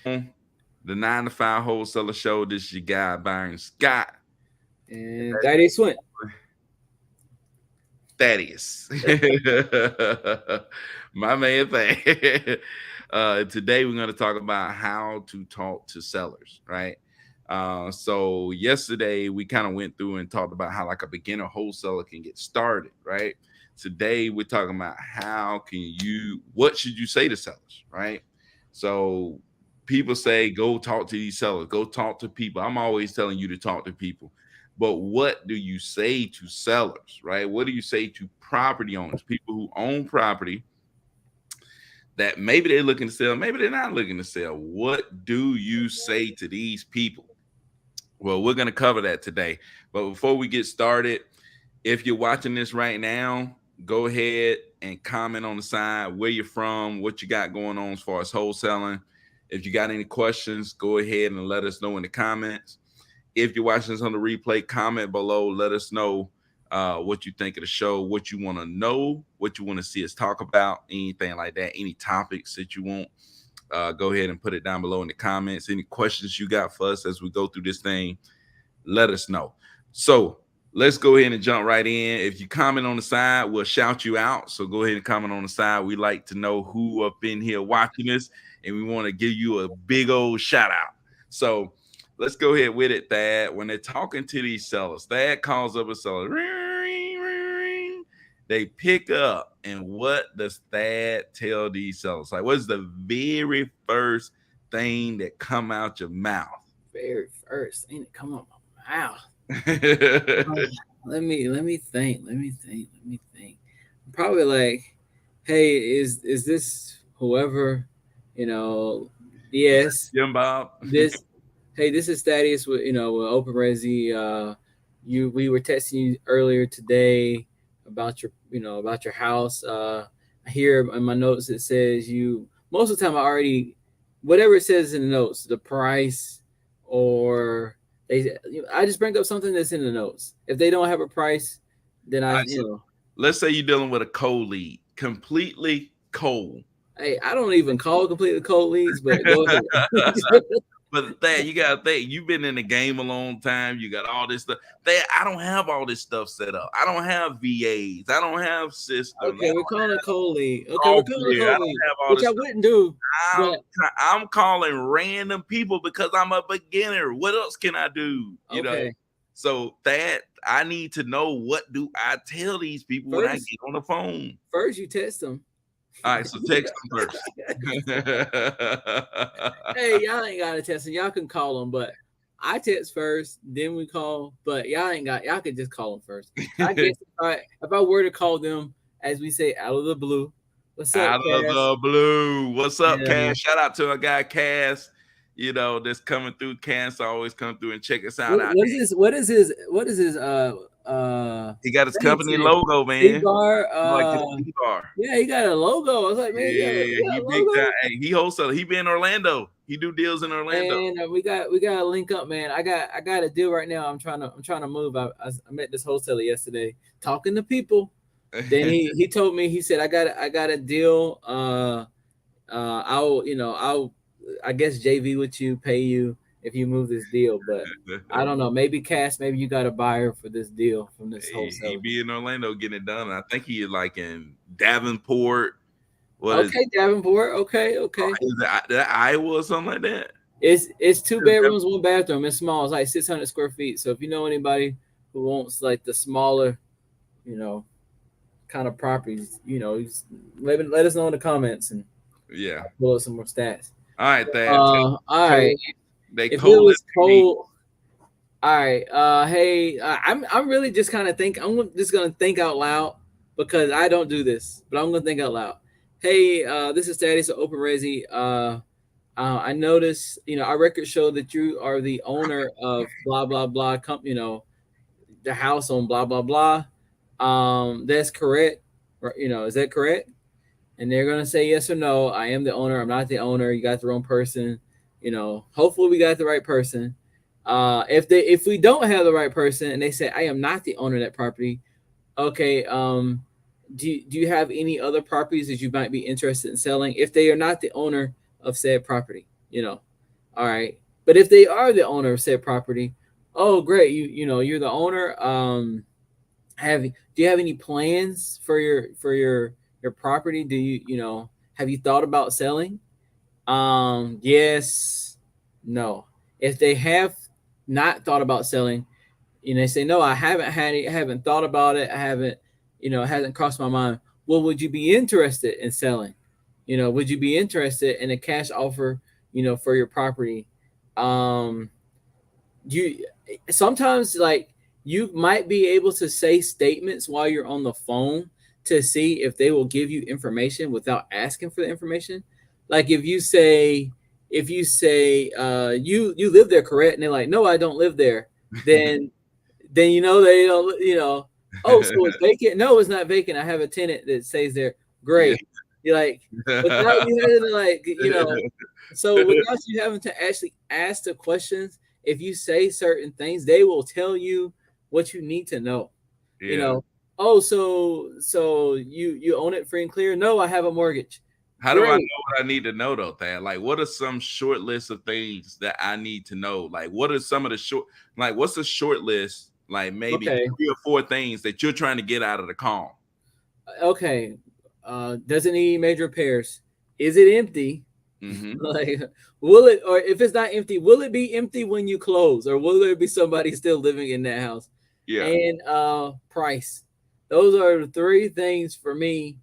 on the 9 to 5 Wholesaler Show. This is your guy, Byron Scott. And that is Swint. Thaddeus. My man thing. Today we're going to talk about how to talk to sellers, right? So yesterday we kind of went through and talked about how like a beginner wholesaler can get started, right? Today we're talking about what should you say to sellers, right? So people say go talk to these sellers, go talk to people. I'm always telling you to talk to people, but what do you say to sellers, right? What do you say to property owners, people who own property that maybe they're looking to sell, maybe they're not looking to sell? What do you say to these people? Well, we're going to cover that today. But before we get started, if you're watching this right now, go ahead and comment on the side where you're from, what you got going on as far as wholesaling. If you got any questions, go ahead and let us know in the comments. If you're watching this on the replay, comment below. Let us know what you think of the show, what you want to know, what you want to see us talk about, anything like that, any topics that you want. Go ahead and put it down below in the comments. Any questions you got for us as we go through this thing, let us know. So let's go ahead and jump right in. If you comment on the side, we'll shout you out. So go ahead and comment on the side. We like to know who up in here watching this, and we want to give you a big old shout out. So let's go ahead with it, Thad. When they're talking to these sellers, Thad calls up a seller. They pick up, and what does Thad tell these sellers? Like, what's the very first thing that come out your mouth? Very first thing to come up my mouth. Yeah, Let me think. Let me think. Probably like, hey, is this whoever, you know? Yes, Jim Bob. this. Hey, this is Thaddeus with with Open Resi. We were texting you earlier today about your house. Here in my notes it says you most of the time I already whatever it says in the notes, the price or I just bring up something that's in the notes. If they don't have a price, then All I right, so let's say you're dealing with a cold lead, completely cold. hey, I don't even call completely cold leads, but go ahead. But that you gotta think, you've been in the game a long time. You got all this stuff. That I don't have all this stuff set up. I don't have VAs. I don't have systems. I Okay, we're don't calling have it cold lead. Okay, we're calling it software. I cold don't lead, have all which this I stuff. wouldn't do, I'm but I'm calling random people because I'm a beginner. What else can I do? okay. So that I need to know, what do I tell these people when I First, get on the phone? first you test them. All right, so text them first. Hey, y'all ain't gotta test them. Y'all can call them, but I text first, then we call. But y'all can just call them first. I guess if I were to call them, as we say, out of the blue, what's up, Out of Cass? the blue. What's up, Yeah. Cass? Shout out to our guy Cass. That's coming through. Cass always come through and check us out What, out what is there. his? What is his? What is his? He got his Thing company say? logo, C man. bar. Like his C-bar. Yeah, he got a logo. I was like, man, Yeah, you got he a big time. logo. Hey, he wholesale. He be in Orlando. He do deals in Orlando. And we got to link up, man. I got a deal right now. I'm trying to move. I met this wholesaler yesterday, talking to people. Then he told me, he said, I got a deal. I'll I guess JV with you, pay you if you move this deal. But I don't know. Maybe Cass, maybe you got a buyer for this deal from this he wholesaler. be in Orlando getting it done. I think he is like in Davenport. What is Okay, Davenport. Okay, okay. that Iowa or something like that? It's two bedrooms, one bathroom. It's small. It's like 600 square feet. So if you know anybody who wants like the smaller, you know, kind of properties, just let us know in the comments and Yeah. I'll pull up some more stats. All right, that All cold. right. They If it cold was as meat. cold, all right. Hey, I'm really just kind of just gonna think out loud because I don't do this, but I'm gonna think out loud. Hey, this is Thaddeus of Open Resi. I noticed, our records show that you are the owner of blah blah blah company, the house on blah blah blah. That's correct. Is that correct? And they're gonna say yes or no. I am the owner. I'm not the owner. You got the wrong person. Hopefully we got the right person. If we don't have the right person and they say I am not the owner of that property, okay. Do you have any other properties that you might be interested in selling if they are not the owner of said property? All right. But if they are the owner of said property, oh great, you're the owner. Do you have any plans for your property? Do have you thought about selling? Yes, no. If they have not thought about selling, they say no, I haven't had it, I haven't thought about it, I haven't, it hasn't crossed my mind. Well, would you be interested in selling? Would you be interested in a cash offer, for your property? Um, you sometimes like you might be able to say statements while you're on the phone to see if they will give you information without asking for the information. Like if you say you live there, correct? And they're like, no, I don't live there. then then they don't, oh, so it's vacant? No, it's not vacant. I have a tenant that stays there. Yeah. Great. You're like, without you having to like, so without you having to actually ask the questions, if you say certain things, they will tell you what you need to know. You Yeah. know, oh, so you own it free and clear? No, I have a mortgage. How do I know Great. what I need to know though, Thad? Like, what are some short lists of things that I need to know? Like, what are some of the short, like, what's a short list? Like, maybe Okay. 3 or 4 things that you're trying to get out of the call. Okay. Does it need major repairs? Is it empty? Mm-hmm. Like, will it, or if it's not empty, will it be empty when you close, or will there be somebody still living in that house? Yeah. And price. Those are the three things for me,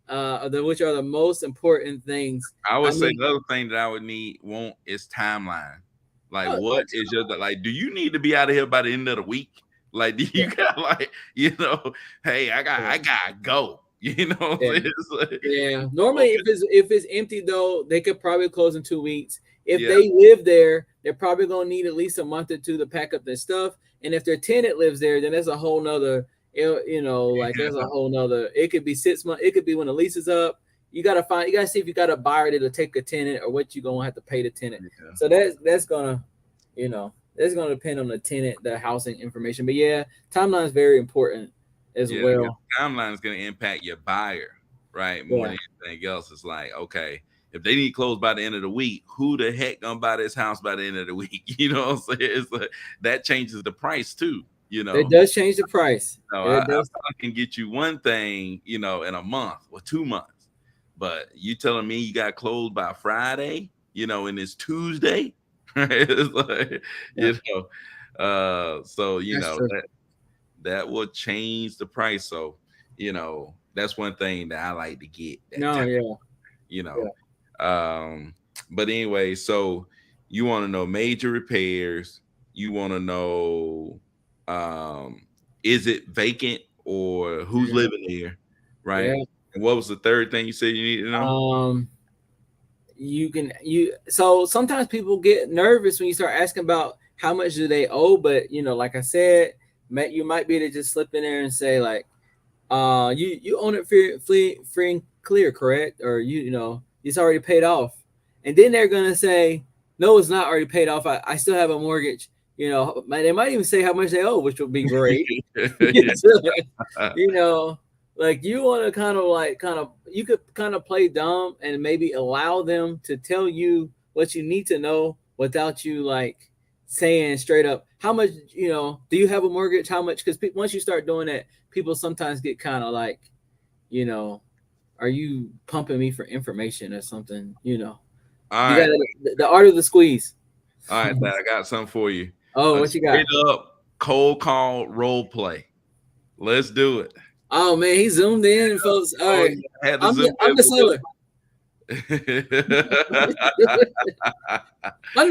which are the most important things. I I would say mean, the other thing that I would want is timeline. Like, oh, what is your like? Do you need to be out of here by the end of the week? Like, do yeah, you got like, hey, yeah, I gotta go. You know what I'm yeah. saying? It's like, Yeah, normally if it's empty though, they could probably close in 2 weeks. If yeah, they live there, they're probably gonna need at least a month or two to pack up their stuff. And if their tenant lives there, then there's a whole nother, like there's a whole nother. It could be 6 months. It could be when the lease is up. You gotta see if you got a buyer that'll take a tenant or what you gonna have to pay the tenant. yeah. So that's gonna depend on the tenant, the housing information. But yeah, timeline is very important as Yeah, because well. timeline is going to impact your buyer, right? More Yeah, than anything else. It's like, okay, if they need closed by the end of the week, who the heck gonna buy this house by the end of the week? You know what I'm saying? It's like, that changes the price too. You it know, does change the price. no, It I does. probably can get you one thing, in a month or 2 months, but you telling me you got closed by Friday, and it's Tuesday, right? It's like, Yeah, so that's true. that will change the price. So, that's one thing that I like to get that No, time, yeah, you yeah, know. But anyway, so you want to know major repairs, you want to know um is it vacant or who's mhm, living there, right? yeah. And what was the third thing you said you need to know? Um, so sometimes people get nervous when you start asking about how much do they owe, but like I said, you might be able to just slip in there and say like, you own it free and clear, correct? Or it's already paid off. And then they're gonna say, no, it's not already paid off. I still have a mortgage. They might even say how much they owe, which would be great. Yeah. So, you know, like you want to you could kind of play dumb and maybe allow them to tell you what you need to know without you like saying straight up how much, do you have a mortgage? How much? Because once you start doing that, people sometimes get kind of like, you know, are you pumping me for information or something? All You got right, the art of the squeeze. all right, Thad, I got something for you. Oh, A what you got? straight up cold call role play. Let's do it. Oh man, he zoomed in, folks. All Oh right, yeah, I had to I'm zoom the seller.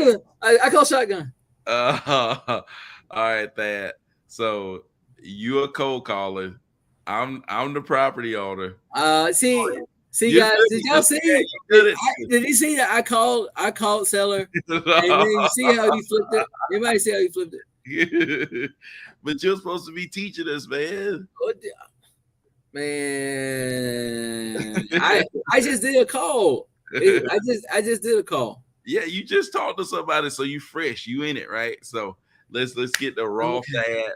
in. I call shotgun. All right, that. So you a cold caller. I'm the property owner. See, You guys, good? did You y'all see? good at Did you see that I called seller, and then you see how he flipped it? Everybody see how he flipped it? this? But you're supposed to be teaching us, man. What man, I just did a call. I just did a call. Yeah, you just talked to somebody, so you fresh, you in it, right? So let's get the raw Okay. fat.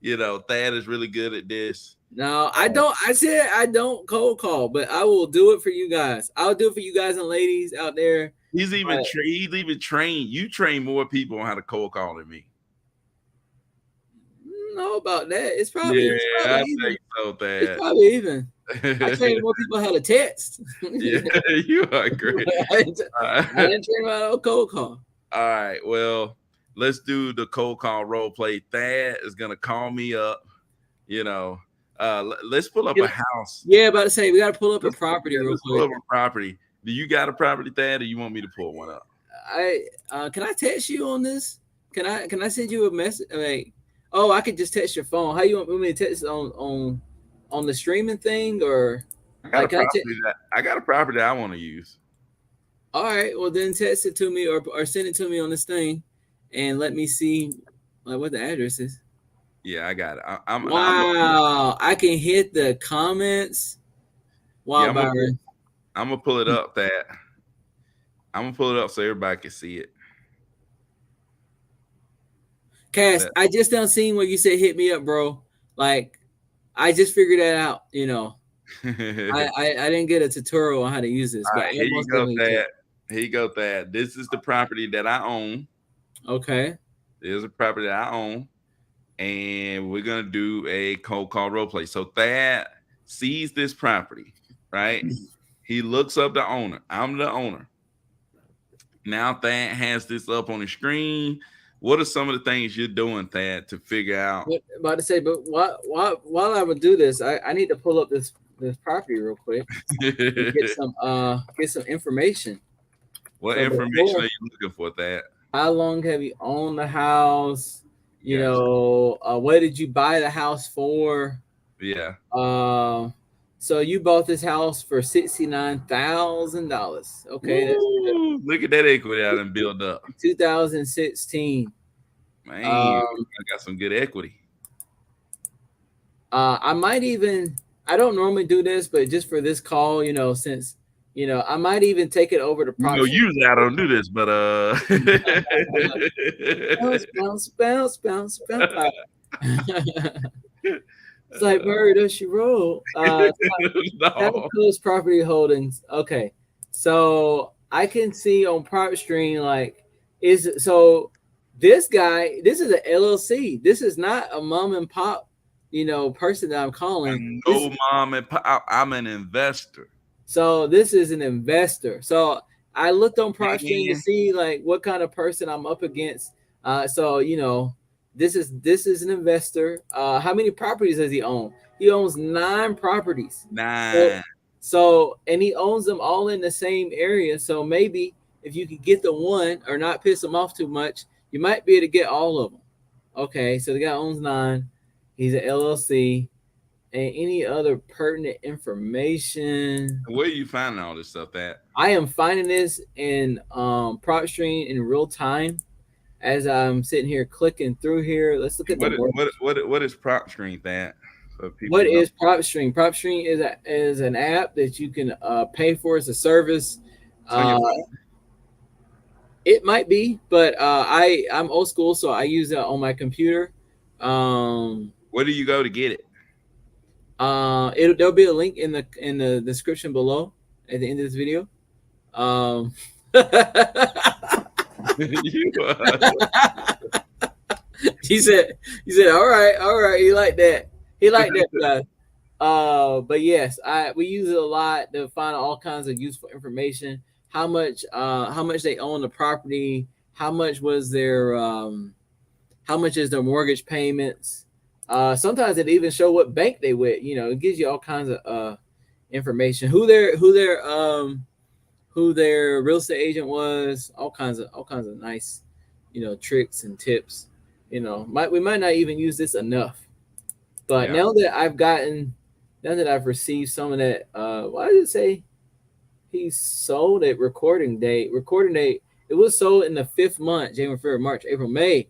Thad is really good at this. No, I don't. I said I don't cold call, but I will do it for you guys. I'll do it for you guys and ladies out there. But He's even trained. You train more people on how to cold call than me. I don't know about that. Yeah, It's I probably even. think so, It's Thad. probably even. I train more people how to text. Yeah, you are great. I didn't train them how to cold call. All right. Well, let's do the cold call role play. Thad is gonna call me up. You know, let's pull up You a know, house. yeah, about to say we got to pull up a property real Let's pull quick. up a property. Do you got a property, Thad, or you want me to pull one up? I can I text you on this? Can I send you a message? Like, oh, I could just text your phone. How you want me to text on the streaming thing or like can I text? I got a property I want to use. All right, well then text it to me or send it to me on this thing, and let me see like what the address is. Yeah, I got it. Wow, I can hit the comments. Yeah, Wow, Byron. I'm gonna pull it up. I'm gonna pull it up so everybody can see it. Cass, That I just done seen where you said hit me up, bro. Like I just figured that out. All I didn't get a tutorial on how to use this, but right, I here you most go, definitely did. Thad. Here you go, Thad. This is the property that I own. Okay. There's a property that I own, and we're gonna do a cold call role play. So Thad sees this property, right? He looks up the owner. I'm the owner. Now Thad has this up on the screen. What are some of the things you're doing, Thad, to figure out But about to say, but while I would do this, I need to pull up this property real quick and get some information. what So information before, are you looking for, Thad? how long have you owned the house? Gotcha. What did you buy the house for? Yeah. Uh, so you bought this house for $69,000. Okay, that's good. Woo! Look at that equity I done build up. 2016. Man, Um, I got some good equity. I might even. I don't normally do this, but just for this call, since I might even take it over to prop stream. Usually I don't do this, but Bounce, bounce, bounce, bounce, bounce. It's like murder she wrote. no. Close property holdings. Okay, so I can see on prop stream like is so this guy. This is an LLC. This is not a mom and pop, person that I'm calling. This No, mom and pop. I'm an investor. So this is an investor. So I looked on PropStream to Man, see like what kind of person I'm up against. This is an investor. How many properties does he own? He owns 9 properties. So, 9. and he owns them all in the same area. So maybe if you could get the one or not piss him off too much, you might be able to get all of them. Okay, so the guy owns 9. He's an LLC and any other pertinent information. Where are you finding all this stuff at? I am finding this in PropStream in real time as I'm sitting here clicking through here. Let's look at the mortgage. What is prop stream that? So people What know. is PropStream? PropStream is an app that you can pay for as a service. It's on your Uh, phone. it might be, but I'm old school, so I use it on my computer. Um, Where do you go to get it? there'll be a link in the description below at the end of this video. Um, you, he said, all right. He liked that. He liked that guy. But yes, we use it a lot to find all kinds of useful information. How much they own the property, how much was how much is their mortgage payments. Sometimes it even show what bank they with. It gives you all kinds of information. Who their real estate agent was, all kinds of nice, tricks and tips. We might not even use this enough. But yeah. now that I've received some of that, why does it say he sold at recording date? Recording date, it was sold in the 5th month, January, February, March, April, May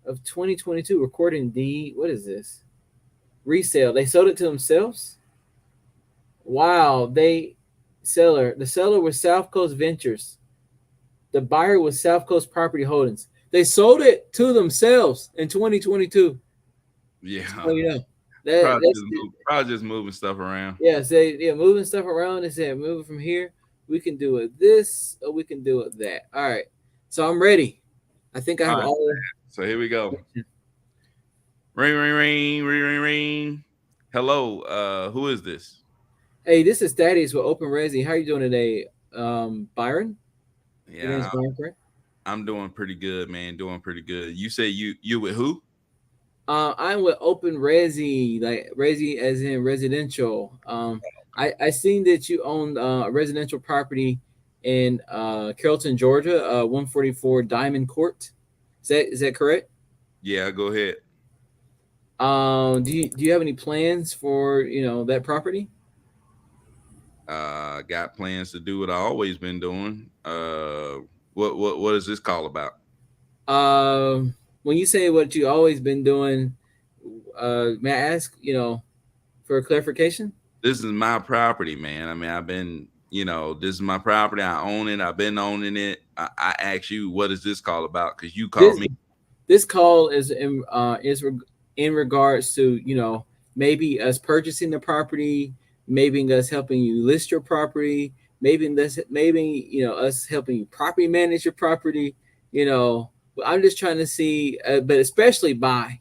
of 2022. Recording deed, what is this? Resale. They sold it to themselves? Wow, the seller was South Coast Ventures. The buyer was South Coast Property Holdings. They sold it to themselves in 2022. So Yeah, you know that's probably just moving stuff around. yeah. Say yeah, moving stuff around. They said move it from here. We can do it this or we can do it that. All right. So I'm ready. I think I All have right, all. so here we go. Ring, ring, ring, ring, ring, ring. Hello, who is this? Hey, this is Thaddeus with Open Resi. How you doing today, Byron? Your name's Yeah, Byron, correct? I'm doing pretty good, man. Doing pretty good. You say you with who? I'm with Open Resi, like Resi as in residential. I seen that you own a residential property in Carrollton, Georgia, 144 Diamond Court. Is that correct? Yeah, go ahead. Do you have any plans for that property? Got plans to do what I always been doing. What is this call about? When you say what you always been doing, may I ask, for clarification? This is my property, man. I mean, this is my property. I own it. I've been owning it. I ask you, what is this call about? Because you called This me. this call in regards to maybe us purchasing the property, maybe us helping you list your property, maybe us helping you property manage your property. You know, I'm just trying to see, but especially buy.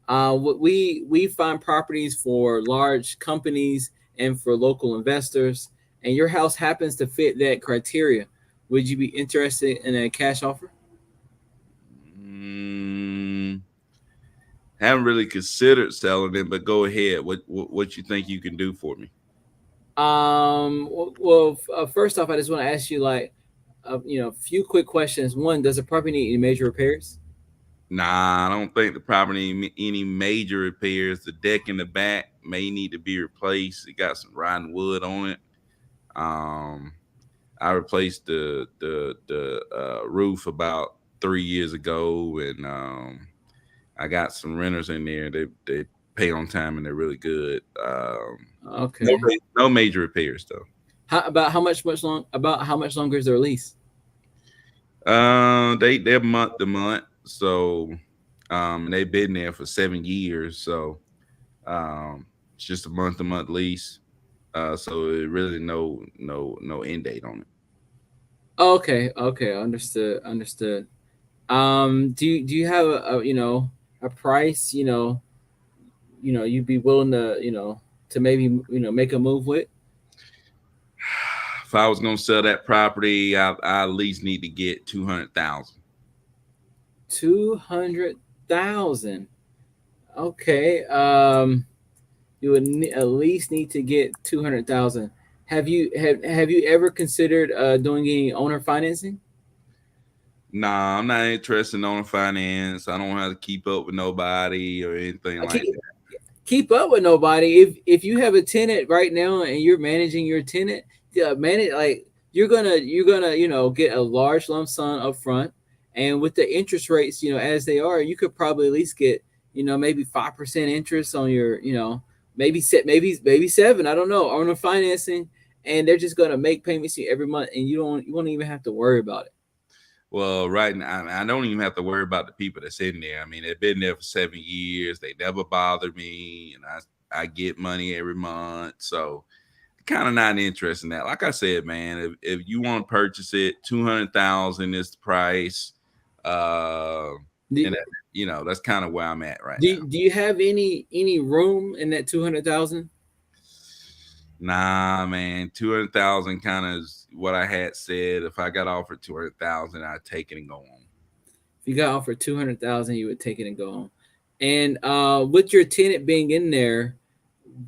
We find properties for large companies and for local investors, and your house happens to fit that criteria. Would you be interested in a cash offer? Mm, haven't really considered selling it, but go ahead. What you think you can do for me? First off, I just want to ask you like, a few quick questions. One, does the property need any major repairs? Nah, I don't think the property any major repairs. The deck in the back may need to be replaced. It got some rotten wood on it. Um, I replaced the roof about 3 years ago, and I got some renters in there. They pay on time and they're really good. Okay. No major repairs though. How much longer is their lease? They're month to month, so they've been there for 7 years, so it's just a month to month lease. So it really no end date on it. Okay, okay, understood, understood. Do you have a price you'd be willing to maybe make a move with? If I was gonna sell that property, I at least need to get 200,000. 200,000. Okay. You would at least need to get 200,000. Have you ever considered doing any owner financing? Nah, I'm not interested in owning finance. I don't have to keep up with nobody or anything I like keep that. keep up with nobody. If you have a tenant right now and you're managing your tenant, yeah, manage like you're gonna get a large lump sum up front, and with the interest rates as they are, you could probably at least get maybe 5% interest on your maybe seven. I don't know on the financing, and they're just gonna make payments to you every month, and you won't even have to worry about it. Well, right now, I don't even have to worry about the people that's in there. I mean, they've been there for 7 years. They never bother me, and I get money every month. So, kind of not interested in that. Like I said, man, if you want to purchase it, 200,000 is the price. Uh, Do, and that, that's kind of where I'm at right now. do you have any room in that 200,000? Nah, man, 200,000 kind of is what I had said. If I got offered 200,000, I'd take it and go on. If you got offered 200,000, you would take it and go on. And with your tenant being in there,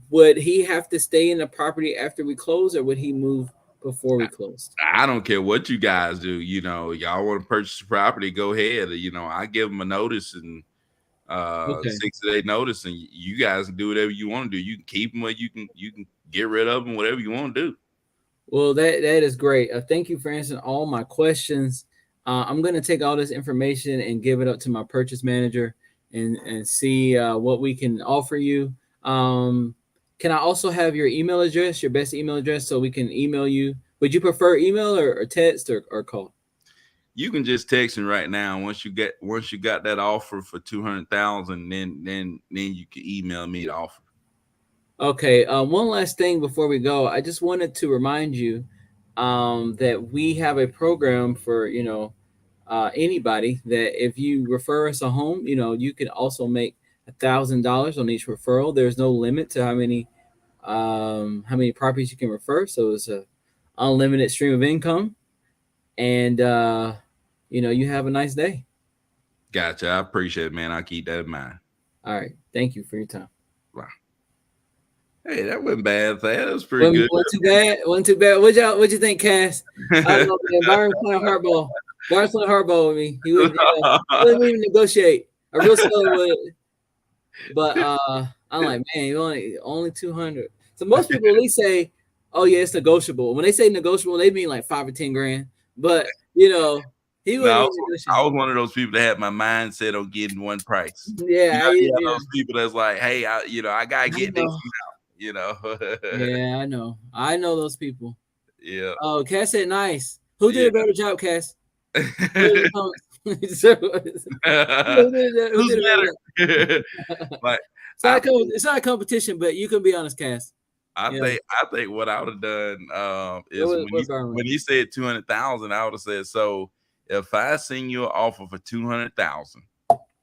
would he have to stay in the property after we close, or would he move before we closed? I don't care what you guys do. Y'all want to purchase the property, go ahead. I give them a notice and Okay. 60-day notice, and you guys can do whatever you want to do. You can keep them, or you can get rid of them, whatever you want to do. Well, that is great. Thank you for answering all my questions. I'm going to take all this information and give it up to my purchase manager and see what we can offer you. Can I also have your email address, your best email address, so we can email you? Would you prefer email or text or call? You can just text me right now. Once you got that offer for 200,000, then you can email me the offer. Okay. One last thing before we go, I just wanted to remind you that we have a program for anybody that if you refer us a home, you can also make $1,000 on each referral. There's no limit to how many properties you can refer, so it's a unlimited stream of income, and you have a nice day. Gotcha. I appreciate it, man. I'll keep that in mind. All right, thank you for your time. Wow. Hey, that wasn't bad. That was pretty Wasn't, good. wasn't too bad. Wasn't too bad. What you think, Cass? I don't know, man. Byron playing hardball. Byron's playing hardball with me. He wouldn't even negotiate. A real seller would. But I'm like, man, you only 200. So most people at least say, oh yeah, it's negotiable. When they say negotiable, they mean like 5 or 10 grand. But he No, wouldn't even negotiate. I was one of those people that had my mindset on getting one price. Yeah, You have those people that's like, hey, I gotta I get this know. one out. You know. Yeah, I know. I know those people. Yeah. Oh, Cass said nice. Who did Yeah. a better job, Cass? Who did who Who's did a better better? job? Like It's I not it's not a competition, but you can be honest, Cass. I Yeah. think I think what I would have done is What Byron? when he said 200,000, I would have said, so if I send you an offer for 200,000,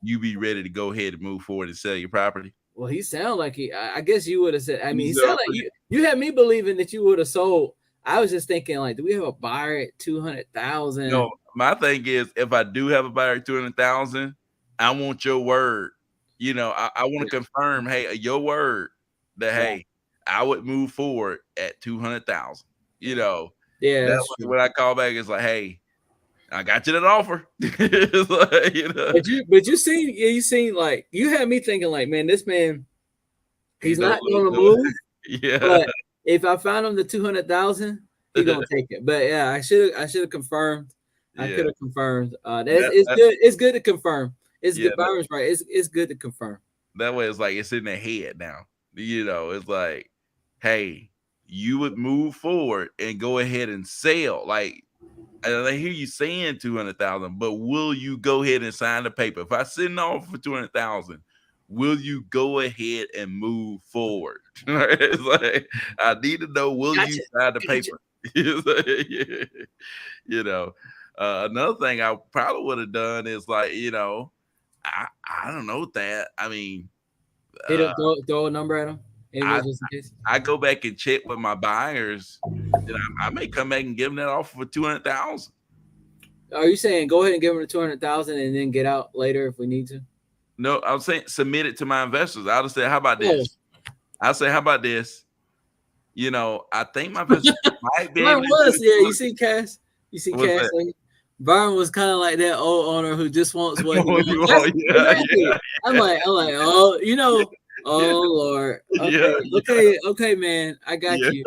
you be ready to go ahead and move forward and sell your property. Well, he sounded like I guess you would have said. I mean, he So, sounded like you had me believing that you would have sold. I was just thinking, like, do we have a buyer at 200,000? no, my thing is if I do have a buyer at 200,000, I want your word. I want to confirm, hey, your word that Right. hey, I would move forward at 200,000. Yeah, That that's way true. when I call back, it's like, hey, I got you that offer. It's like, But you seen like you had me thinking like, man, this man he he's don't not lose gonna no. move. Yeah. But if I found him the 200,000, he gonna take it. But yeah, I should have confirmed. I could Yeah. have confirmed. That's That, it's that good. It's good to confirm. It's yeah, good. Byron's right. It's good to confirm. that way it's like it's in their head now. It's like, hey, you would move forward and go ahead and sell. Like, and I hear you saying 200,000, but will you go ahead and sign the paper? If I send off for 200,000, will you go ahead and move forward? It's like I need to know, will you Gotcha. sign the Gotcha. paper? It's like, you know. Another thing I probably would have done is like, I don't know that. I mean, Hit uh, up, throw a number at him anyway, I just in case. I go back and check with my buyers, and I may come back and give them that offer for 200,000. Are you saying go ahead and give him the 200,000 and then get out later if we need to? No, I'm saying submit it to my investors. I'll just say, how about Oh, this? I'll say, how about this? I think my investors might be able Byron to do was, it. yeah. You see, Cass. You see, What's Cass. that? Like, Byron was kind of like that old owner who just wants what he What you wants. That's want? Yeah, exactly. I'm like, oh, yeah, oh Lord. yeah, Okay, man. I got yeah, you.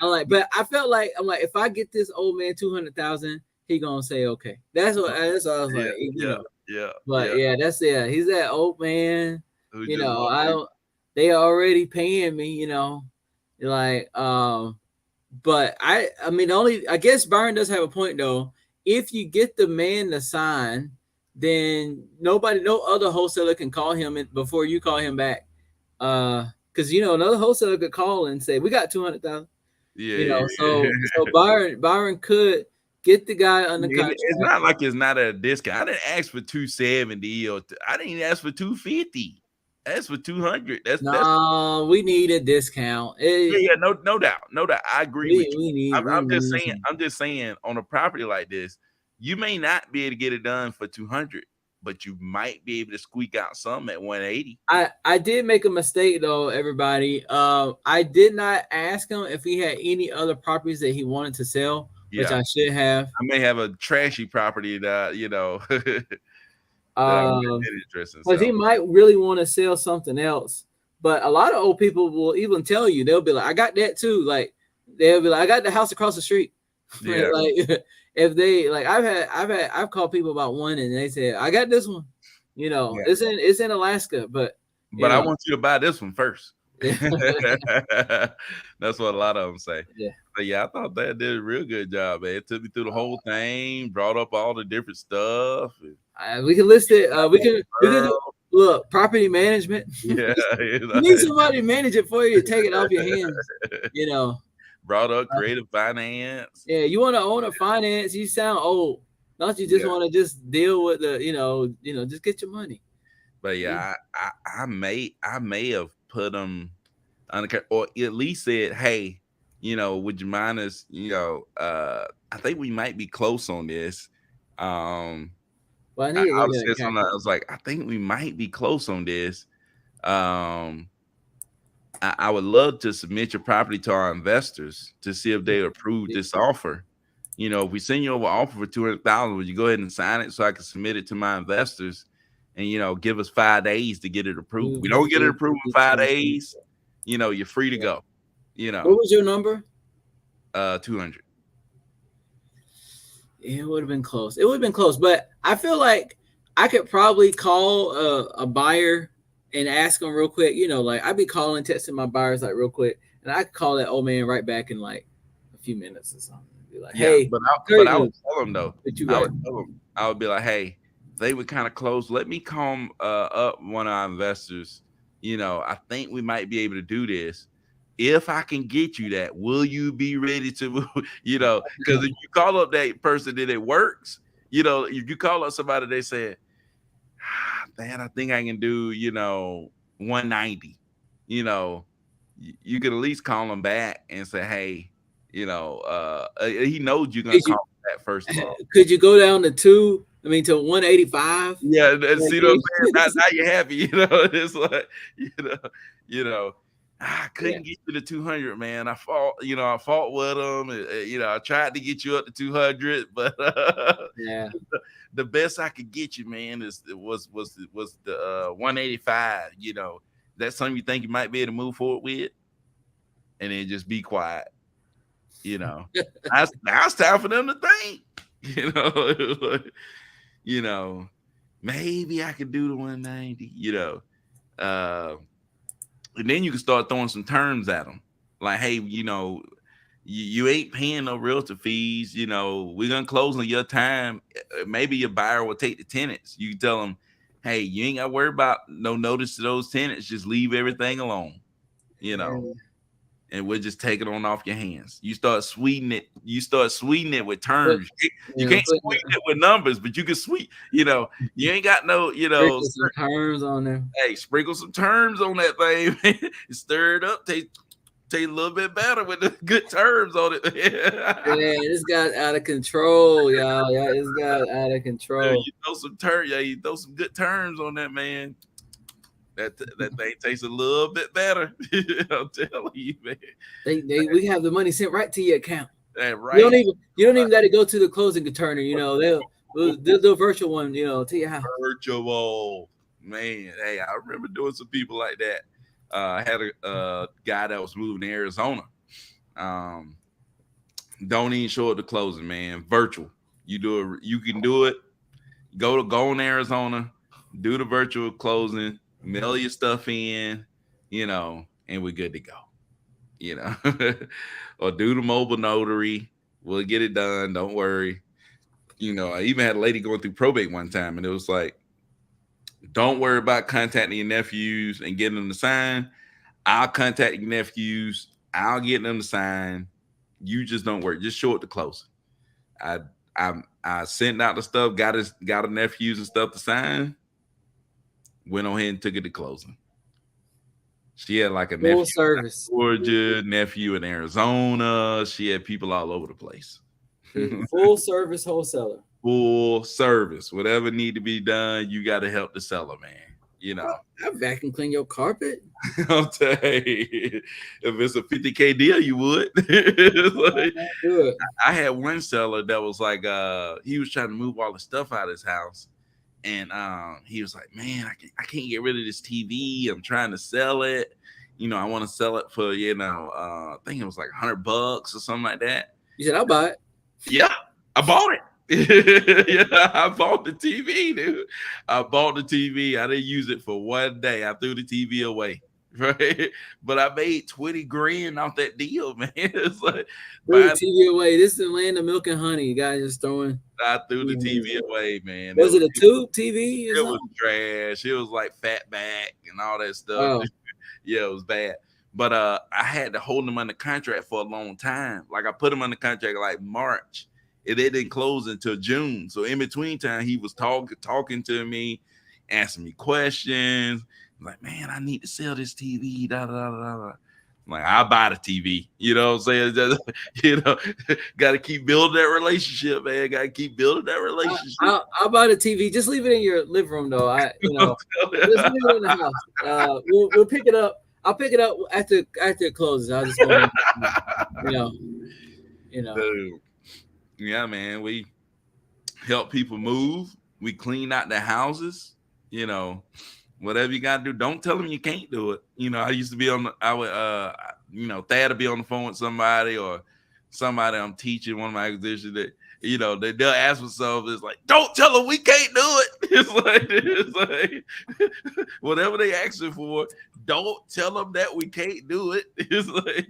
I'm like, but I felt like I'm like, if I get this old man 200,000, he gonna say okay. That's what I was yeah, like, yeah, yeah, But yeah. yeah, he's that old man. Who just I want? don't. They already paying me. Like But I mean, only I guess Byron does have a point though. If you get the man to sign, then no other wholesaler can call him before you call him back. Because another wholesaler could call and say we got 200,000. Yeah, yeah, So Byron could get the guy under it's contract. not like it's not at a discount. I didn't ask for 270 or I didn't even ask for 250. That's for 200. That's No, we need a discount. yeah, no doubt, no doubt. I agree with you. We I'm just need saying, some. on a property like this, you may not be able to get it done for 200, but you might be able to squeak out some at 180. I did make a mistake though, everybody. I did not ask him if he had any other properties that he wanted to sell, which Yeah, I should have. I may have a trashy property that that I'm Um, interested in because he selling. might really want to sell something else. But a lot of old people will even tell you they'll be like, "I got that too." Like they'll be like, "I got the house across the street." Yeah, Like if they like, I've called people about one and they said, "I got this one." yeah. It's in Alaska, but you But I know, want you to buy this one first. Yeah. That's what a lot of them say. Yeah. But yeah, I thought that did a real good job, man. It took me through the whole thing, brought up all the different stuff. We can list it. We can do, World. look, property management. Yeah, You need somebody to manage it for you to take it off your hands. You know, brought up creative finance. yeah. You want to own a finance? You sound old. Don't you just Yeah, want to just deal with the, just get your money. but Yeah. yeah, I may have put them on the, or at least said, hey, would you mind us? I think we might be close on this. Um, Well, I I, need to I look was at a just on. I calculator. was like, I think we might be close on this. Um, I would love to submit your property to our investors to see if they approve this offer. If we send you over an offer for 200,000, would you go ahead and sign it so I can submit it to my investors and give us 5 days to get it approved? We don't get it approved in 5 days, you're free to Yeah. go. What was your number? 200. It would have been close. It would have been close, but I feel like I could probably call a buyer and ask them real quick. Like I'd be calling, texting my buyers like real quick, and I could call that old man right back in like a few minutes or something. Be like, Yeah, "Hey, but great I would news, tell them though. but you I right." would tell them. I would be like, hey, they would kind of close. Let me call up one of our investors. I think we might be able to do this. If I can get you that, will you be ready to move? Because if you call up that person and it works, if you call up somebody, they say, man, I think I can do, 190. You could at least call them back and say, hey, he knows you're gonna Could you call him back first of all. could you go down to two? I mean, to 185. Yeah, Like, see what I'm saying? Now you're happy, it's like, you know, you know. I yeah, couldn't get you to 200, man. I fought with them. I tried to get you up to 200, but yeah. the best I could get you, man, was the 185. That's something you think you might be able to move forward with, and then just be quiet. Now it's time for them to think. You know, maybe I could do the 190. Uh, and then you can start throwing some terms at them, like, hey, you ain't paying no realtor fees. We're gonna close on your time. Maybe your buyer will take the tenants. You can tell them, hey, you ain't got to worry about no notice to those tenants. Just leave everything alone. You know, Yeah. and we'll just take it on off your hands. You start sweetening it. You start sweetening it with Put, terms. You can't putting sweeten it with numbers, but you can sweet. You ain't got no. sprinkle some terms on there. Hey, sprinkle some terms on that thing, man. Stir it up. Taste a little bit better with the good terms on it. Yeah, this got out of control, y'all. Yeah, it's got out of control. You throw some good terms on that, man. That thing tastes a little bit better. I'm telling you, man. We have the money sent right to your account. That You right. don't even let it go to the closing attorney. They'll do a virtual one. To your house. Virtual, man. Hey, I remember doing some people like that. I had a guy that was moving to Arizona. Um, don't even show up to closing, man. Virtual. You do it. You can do it. Go in Arizona, do the virtual closing, mail your stuff in, and we're good to go. You know, or do the mobile notary. We'll get it done. Don't worry. I even had a lady going through probate one time, and it was like, don't worry about contacting your nephews and getting them to sign. I'll contact your nephews. I'll get them to sign. You just don't worry. Just show it to closing. I I sent out the stuff, got her nephews and stuff to sign. Went on ahead and took it to closing. She had like a Full nephew service. in Georgia, nephew in Arizona. She had people all over the place. Full service wholesaler. Full service. Whatever need to be done, you got to help the seller, man. I vacuum clean your carpet. I'll tell you, if it's a 50K deal, you would. Like, Do it. I had one seller that was like, he was trying to move all the stuff out of his house. And he was like, man, I can't get rid of this TV. I'm trying to sell it. I want to sell it for, I think it was like $100 or something like that. You said, I'll buy it. Yeah, I bought it. Yeah, I bought the TV, dude. I bought the TV. I didn't use it for one day. I threw the TV away. right? But I made 20 grand off that deal, man. It's like Threw the buying, TV away. This is the land of milk and honey. You guys just throwing I threw the TVs TV away. away, man. Was it a tube TV or It was something? trash. It was like fat back and all that stuff. Oh, Yeah, it was bad. But I had to hold him under contract for a long time. Like I put him under contract like March. It didn't close until June. So in between time, he was talking to me, asking me questions. Like, man, I need to sell this TV. Da, da, da, da, da. I'm like, I'll buy the TV. You know what I'm saying? Just, got to keep building that relationship, man. Got to keep building that relationship. I'll buy the TV. Just leave it in your living room, though. Just leave it in the house. We'll pick it up. I'll pick it up after it closes. I'll just go in, you know, you know. Dude, yeah, man. We help people move. We clean out their houses. You know, whatever you got to do. Don't tell them you can't do it. I used to be I would, Thad would be on the phone with somebody or somebody I'm teaching one of my acquisitions that, they'll ask for something. It's like, don't tell them we can't do it. It's like whatever they asking for, don't tell them that we can't do it. It's like,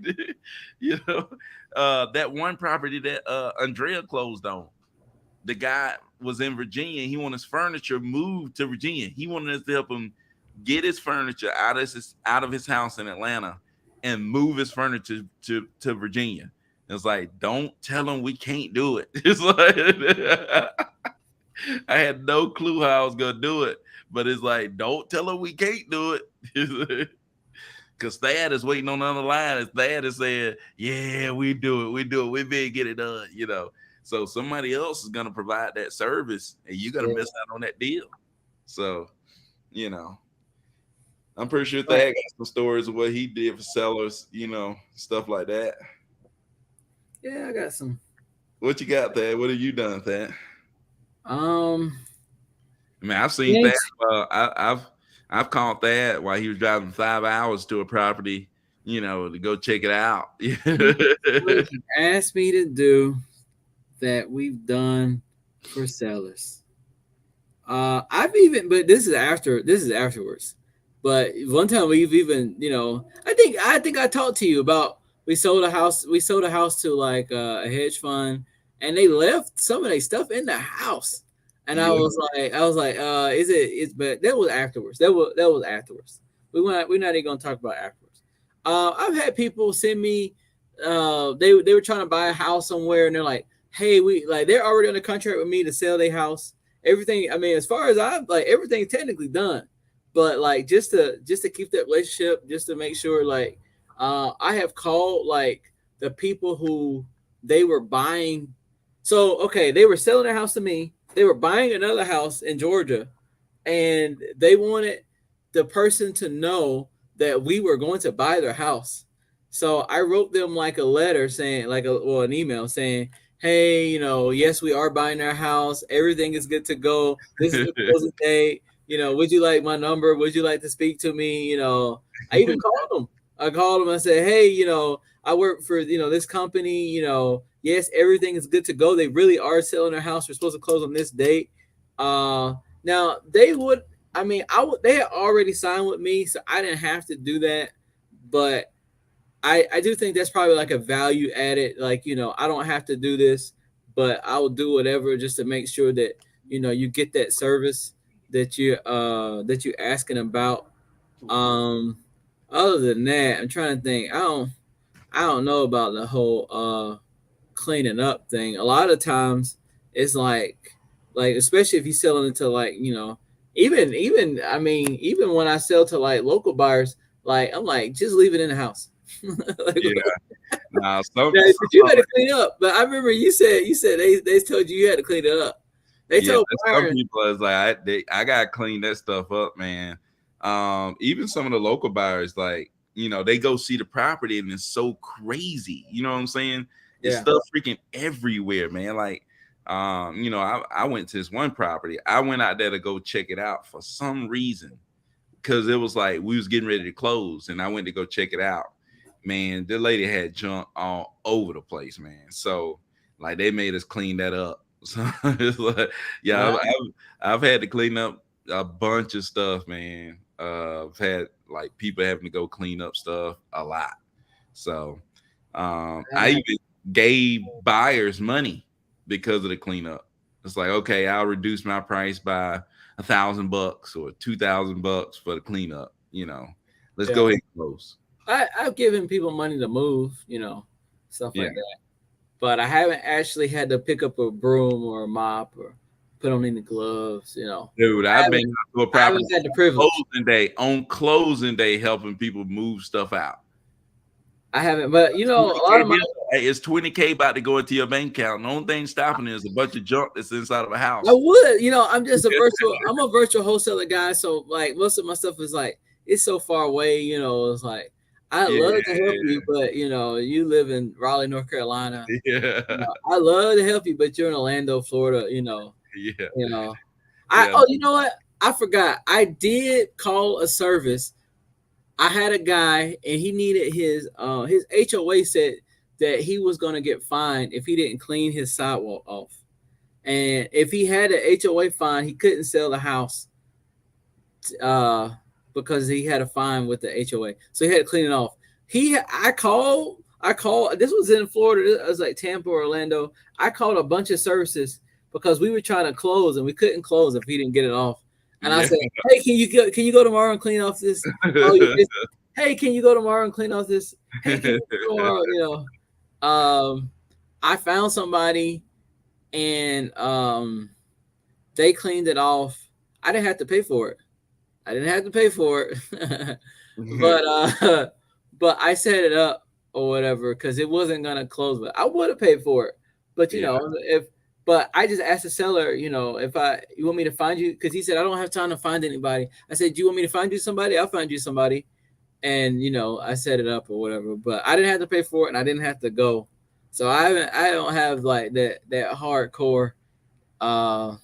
that one property that Andrea closed on. The guy was in Virginia. He wanted his furniture moved to Virginia. He wanted us to help him get his furniture out of his house in Atlanta and move his furniture to Virginia. It's like, don't tell him we can't do it. It's like I had no clue how I was gonna do it, but it's like, don't tell him we can't do it. Because Thad is waiting on the other line. And Thad is saying, yeah, we do it. We better get it done. So somebody else is going to provide that service and you're going to miss out on that deal. So, I'm pretty sure Right. Thad got some stories of what he did for sellers, stuff like that. Yeah, I got some. What you got, Thad? What have you done, Thad? Um, I mean, I've seen Thad. thanks. I've called Thad while he was driving 5 hours to a property, to go check it out. What he asked me to do that we've done for sellers. I've even, but this is after. This is afterwards. But one time we've even, I think I talked to you about we sold a house. We sold a house to like a hedge fund, and they left some of their stuff in the house. And I Yeah. was like, is it? It's but that was afterwards. That was afterwards. We're not even gonna talk about afterwards. I've had people send me. They were trying to buy a house somewhere, and they're like, hey, they're already on the contract with me to sell their house. Everything. I mean, as far as I'm like, everything's technically done, but like just to keep that relationship, just to make sure, like, I have called like the people who they were buying. So okay, they were selling their house to me. They were buying another house in Georgia, and they wanted the person to know that we were going to buy their house. So I wrote them like a letter saying, an email saying, hey, yes, we are buying our house. Everything is good to go. This is the closing date. Would you like my number? Would you like to speak to me? I even called them. I called them and said, hey, I work for, this company, yes, everything is good to go. They really are selling their house. We're supposed to close on this date. Now they would, I mean, they had already signed with me, so I didn't have to do that. But I do think that's probably like a value added. Like, I don't have to do this, but I will do whatever just to make sure that, you get that service that you're asking about. Um, Other than that, I'm trying to think. I don't know about the whole cleaning up thing. A lot of times it's like especially if you're selling it to like, even I mean, even when I sell to like local buyers, like I'm like, just leave it in the house. Like, Yeah. Now, but you had to clean up. But I remember you said they told you had to clean it up. They yeah, told some Byron, people is like I gotta clean that stuff up, man. Even some of the local buyers, like they go see the property and it's so crazy. You know what I'm saying? It's yeah, stuff freaking everywhere, man. Like, I went to this one property. I went out there to go check it out for some reason because it was like we was getting ready to close, and I went to go check it out. Man, the lady had junk all over the place, man. So like they made us clean that up. So it's like, yeah, wow, I've had to clean up a bunch of stuff, man. I've had like people having to go clean up stuff a lot. So I I haven't had. even gave buyers money because of the cleanup. It's like, okay, I'll reduce my price by $1,000 or $2,000 for the cleanup. Let's Yeah, go ahead and close. I've given people money to move, stuff Yeah, like that. But I haven't actually had to pick up a broom or a mop or put on any gloves. dude, I I've haven't been out to a I property haven't had the privilege. on closing day, helping people move stuff out. I haven't, but a lot 20K of my. bill. Hey, it's 20K about to go into your bank account. The only thing stopping it is a bunch of junk that's inside of a I house. would, I'm just a virtual. I'm a virtual wholesaler guy, so like most of my stuff is like it's so far away. It's like I Yeah, love to help you, but you live in Raleigh, North Carolina. yeah, I love to help you, but you're in Orlando, Florida. yeah, You know. yeah, You know what? I forgot. I did call a service. I had a guy and he needed his HOA said that he was going to get fined if he didn't clean his sidewalk off. And if he had an HOA fine, he couldn't sell the house uh, because he had a fine with the HOA. So he had to clean it off. I called. This was in Florida. It was like Tampa or Orlando. I called a bunch of services because we were trying to close and we couldn't close if he didn't get it off. And I yeah. said, "Hey, can you go tomorrow and clean off this? Oh, you just, hey, can you go tomorrow and clean off this? Hey, can you go tomorrow? I found somebody and they cleaned it off. I didn't have to pay for it. I didn't have to pay for it, but but I set it up or whatever because it wasn't gonna close. But I would have paid for it. But Yeah, if but I just asked the seller, if you want me to find you because he said I don't have time to find anybody. I said, do you want me to find you somebody? I'll find you somebody, and I set it up or whatever. But I didn't have to pay for it and I didn't have to go. So I don't have like that hardcore uh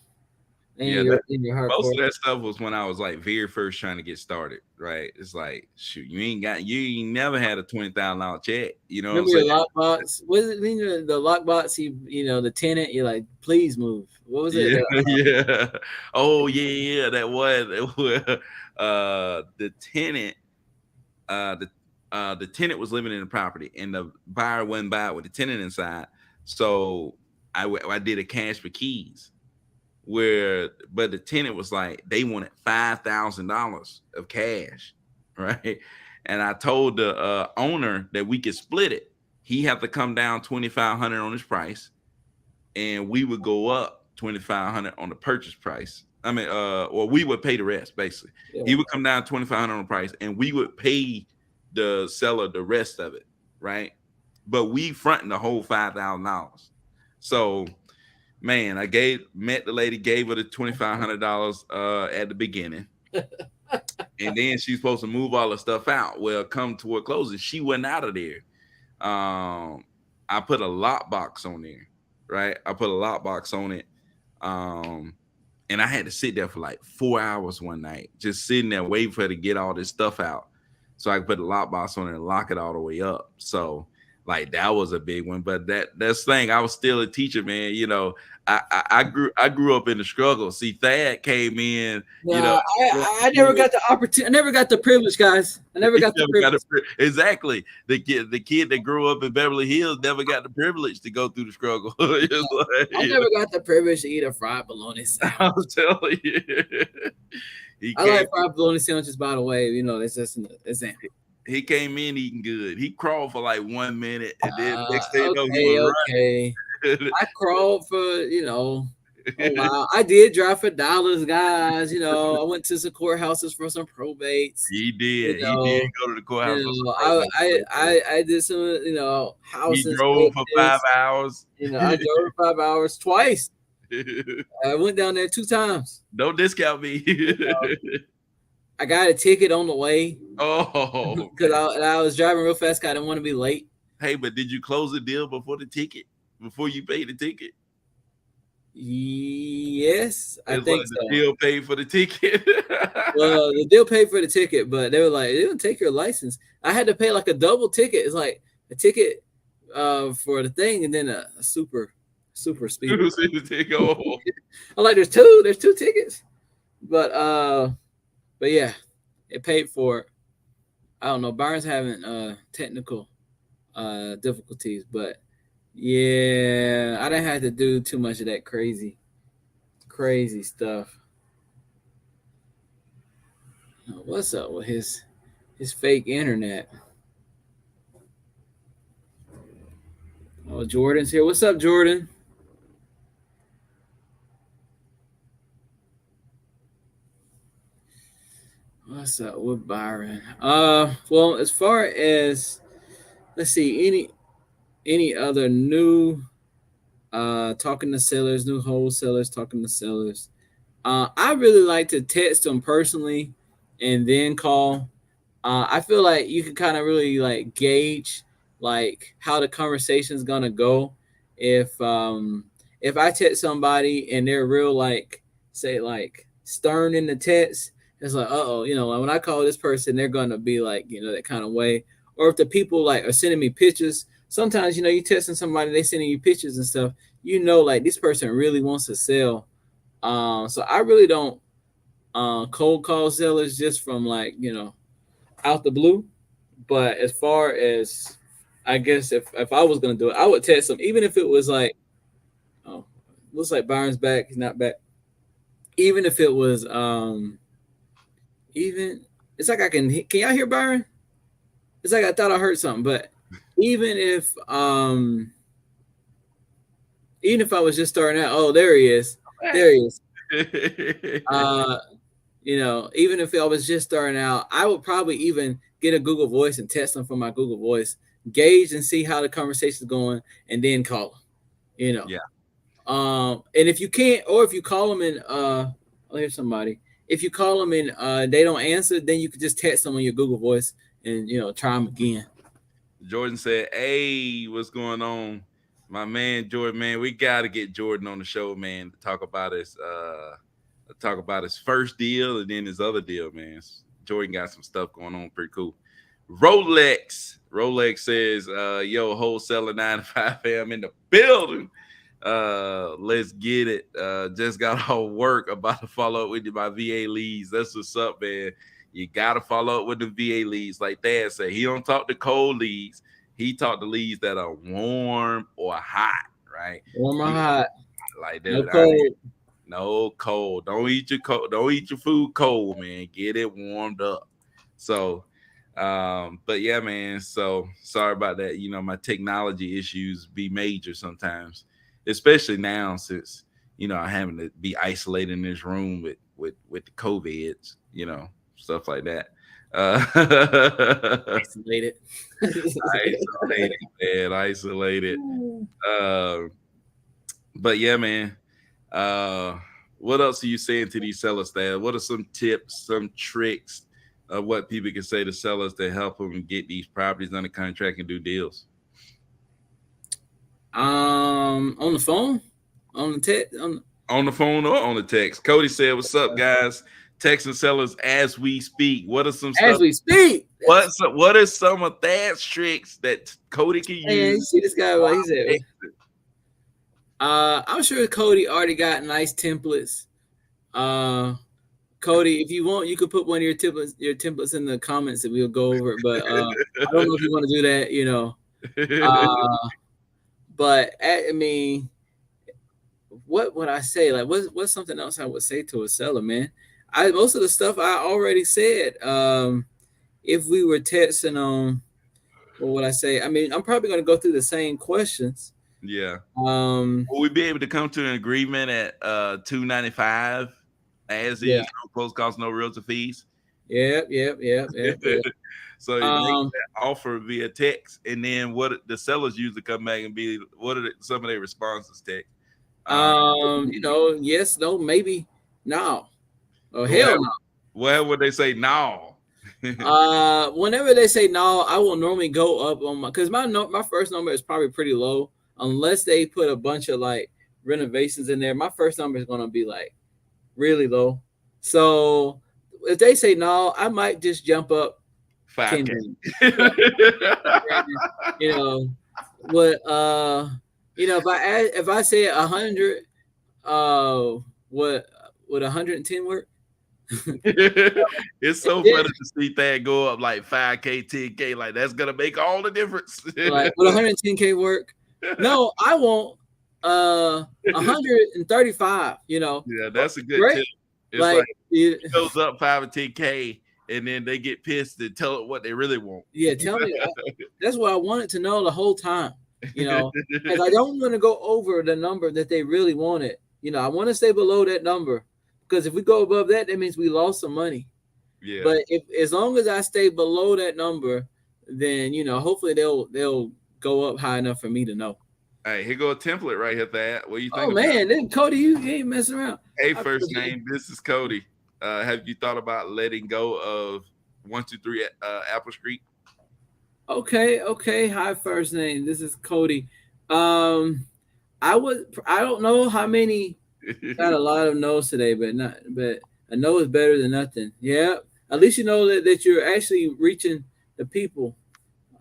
yeah. in your Most hardcore. of that stuff was when I was like very first trying to get started, right? It's like, shoot, you ain't never had a $20,000 check. You know what I'm Remember saying? your lockbox? Was it the lockbox? The tenant. You're like, please move. What was it? Yeah, yeah. Oh, yeah, yeah. That was it was, the tenant. The tenant was living in the property, and the buyer went by with the tenant inside. So I did a cash for keys but the tenant was like they wanted $5,000 of cash, right? And I told the owner that we could split it. He had to come down 2,500 on his price, and we would go up 2,500 on the purchase price. I mean, or we would pay the rest basically. Yeah. He would come down 2,500 on the price, and we would pay the seller the rest of it, right? But we fronting the whole $5,000. So, man, met the lady, gave her the $2,500 at the beginning, and then she's supposed to move all the stuff out. Well, come toward closing, she went out of there. I put a lockbox on there, right? I put a lockbox on it. And I had to sit there for like 4 hours one night, just sitting there waiting for her to get all this stuff out. So I could put a lockbox on it and lock it all the way up. So like that was a big one. But that's the thing. I was still a teacher, man. I grew up in the struggle. See, Thad came in, No, I never got the opportunity. I never got the privilege, guys. I never he got the never got privilege. exactly. The kid that grew up in Beverly Hills never got the privilege to go through the struggle. It's like, I never got the privilege to eat a fried bologna sandwich. I'm telling you, he I came like fried bologna sandwiches, by the way. That's just an example. he came in eating good. He crawled for like 1 minute, and then next thing you know, he Okay, was okay. running. I crawled for a while. I did drive for dollars, guys. I went to some courthouses for some probates. He You did. He did know, go to the courthouse for some I probate. I I, I did some house He drove for inspections. 5 hours. I drove 5 hours twice. I went down there 2 times. Don't discount me. I got a ticket on the way Oh because man. I was driving real fast. 'Cause I didn't want to be late. Hey, but did you close the deal before the ticket? Before you paid the ticket? Yes, I It's like think the so. deal paid for the ticket. Well, the deal paid for the ticket, but they were like, they don't take your license. I had to pay like a double ticket. It's like a ticket for the thing and then a super speeder. See the ticket. Oh. I'm like, there's two tickets. But but yeah, it paid for it. I don't know. Byron's having technical difficulties, but yeah, I didn't have to do too much of that crazy stuff. What's up with his fake internet? Oh, Jordan's here. What's up, Jordan? What's up with Byron? Well, as far as let's see, any other new talking to sellers, new wholesalers talking to sellers. I really like to text them personally and then call. I feel like you can kind of really like gauge like how the conversation is gonna go if I text somebody and they're real like say like stern in the text. It's like like when I call this person, they're gonna be like that kind of way. Or if the people like are sending me pictures, sometimes you texting somebody, they sending you pictures and stuff. Like this person really wants to sell. So I really don't cold call sellers just from like out the blue. But as far as I guess if I was gonna do it, I would text them, even if it was like, oh, looks like Byron's back. He's not back. Even if it was even it's like can y'all hear Byron? It's like I thought I heard something, but even if um even if I was just starting out, oh there he is, there he is. Uh, even if I was just starting out, I would probably even get a Google Voice and test them from my Google Voice, gauge and see how the conversation is going, and then call them. Yeah. And if you can't, or if you call them and oh, here's somebody. If you call them and they don't answer, then you could just text them on your Google Voice and try them again. Jordan said, "Hey, what's going on, my man Jordan? Man, we got to get Jordan on the show, man, to talk about his first deal and then his other deal, man. Jordan got some stuff going on, pretty cool. Rolex says, yo, wholesaler 9 to 5 a.m. in the building. Let's get it. Just got off work, about to follow up with my VA leads. That's what's up, man. You gotta follow up with the VA leads. Like Dad said, he don't talk to cold leads. He talk to leads that are warm or hot, right? Warm or He hot, like, no dude, cold. no cold. Don't eat your cold. Don't eat your food cold, man. Get it warmed up. So, but yeah, man. So sorry about that. My technology issues be major sometimes, especially now since I'm having to be isolated in this room with the COVIDs, stuff like that. Isolated. Isolated, man. Isolated. Uh, but yeah, man. Uh, what else are you saying to these sellers, Dad? What are some tips, some tricks of what people can say to sellers to help them get these properties under contract and do deals? On the phone, on the text, On the phone or on the text. Cody said, "What's up, guys? Texting sellers as we speak. What are some as stuff? we speak. What are some of Thad's tricks that Cody can And you use?" see this guy, what he said. Text? I'm sure Cody already got nice templates. Uh, Cody, if you want, you could put one of your templates in the comments and we'll go over it. But I don't know if you want to do that. Uh, but I mean, what would I say? Like, what's something else I would say to a seller, man? Most of the stuff I already said. If we were testing on, what would I say? I mean, I'm probably going to go through the same questions. Yeah. Um, Will we be able to come to an agreement at $295 as yeah, is, no close costs, no realtor fees? yeah. So you make Um, that offer via text, and then what the sellers usually come back and be, what are some of their responses? Text. Um, yes, no, maybe, no, oh hell well, no. well, would they say no? Whenever they say no, I will normally go up on because my first number is probably pretty low unless they put a bunch of like renovations in there. My first number is gonna be like really low. So if they say no, I might just jump up 5K. 10 grand. Yeah, 10 grand. You know what? If I say 100, uh, what would 110 work? It's so Yeah, funny to see that go up like 5K, 10K. Like that's gonna make all the difference. like would 110K work? No, I want 135. Yeah, that's a good Great. tip. It's like Like yeah, it goes up 5 or 10K, and then they get pissed and tell it what they really want. yeah, tell me. That's what I wanted to know the whole time. Because I don't want to go over the number that they really wanted. I want to stay below that number because if we go above that, that means we lost some money. Yeah. But if as long as I stay below that number, then hopefully they'll go up high enough for me to know. Hey, here go a template right here, Thad. What do you Oh think about it? man, then Cody, you ain't messing around. Hey, I first told you. name, this is Cody. Have you thought about letting go of 123 Apple Street? Okay, okay. Hi, first name. This is Cody. Um, I don't know how many. Got a lot of no's today, but a no is better than nothing. Yeah, at least you know that you're actually reaching the people.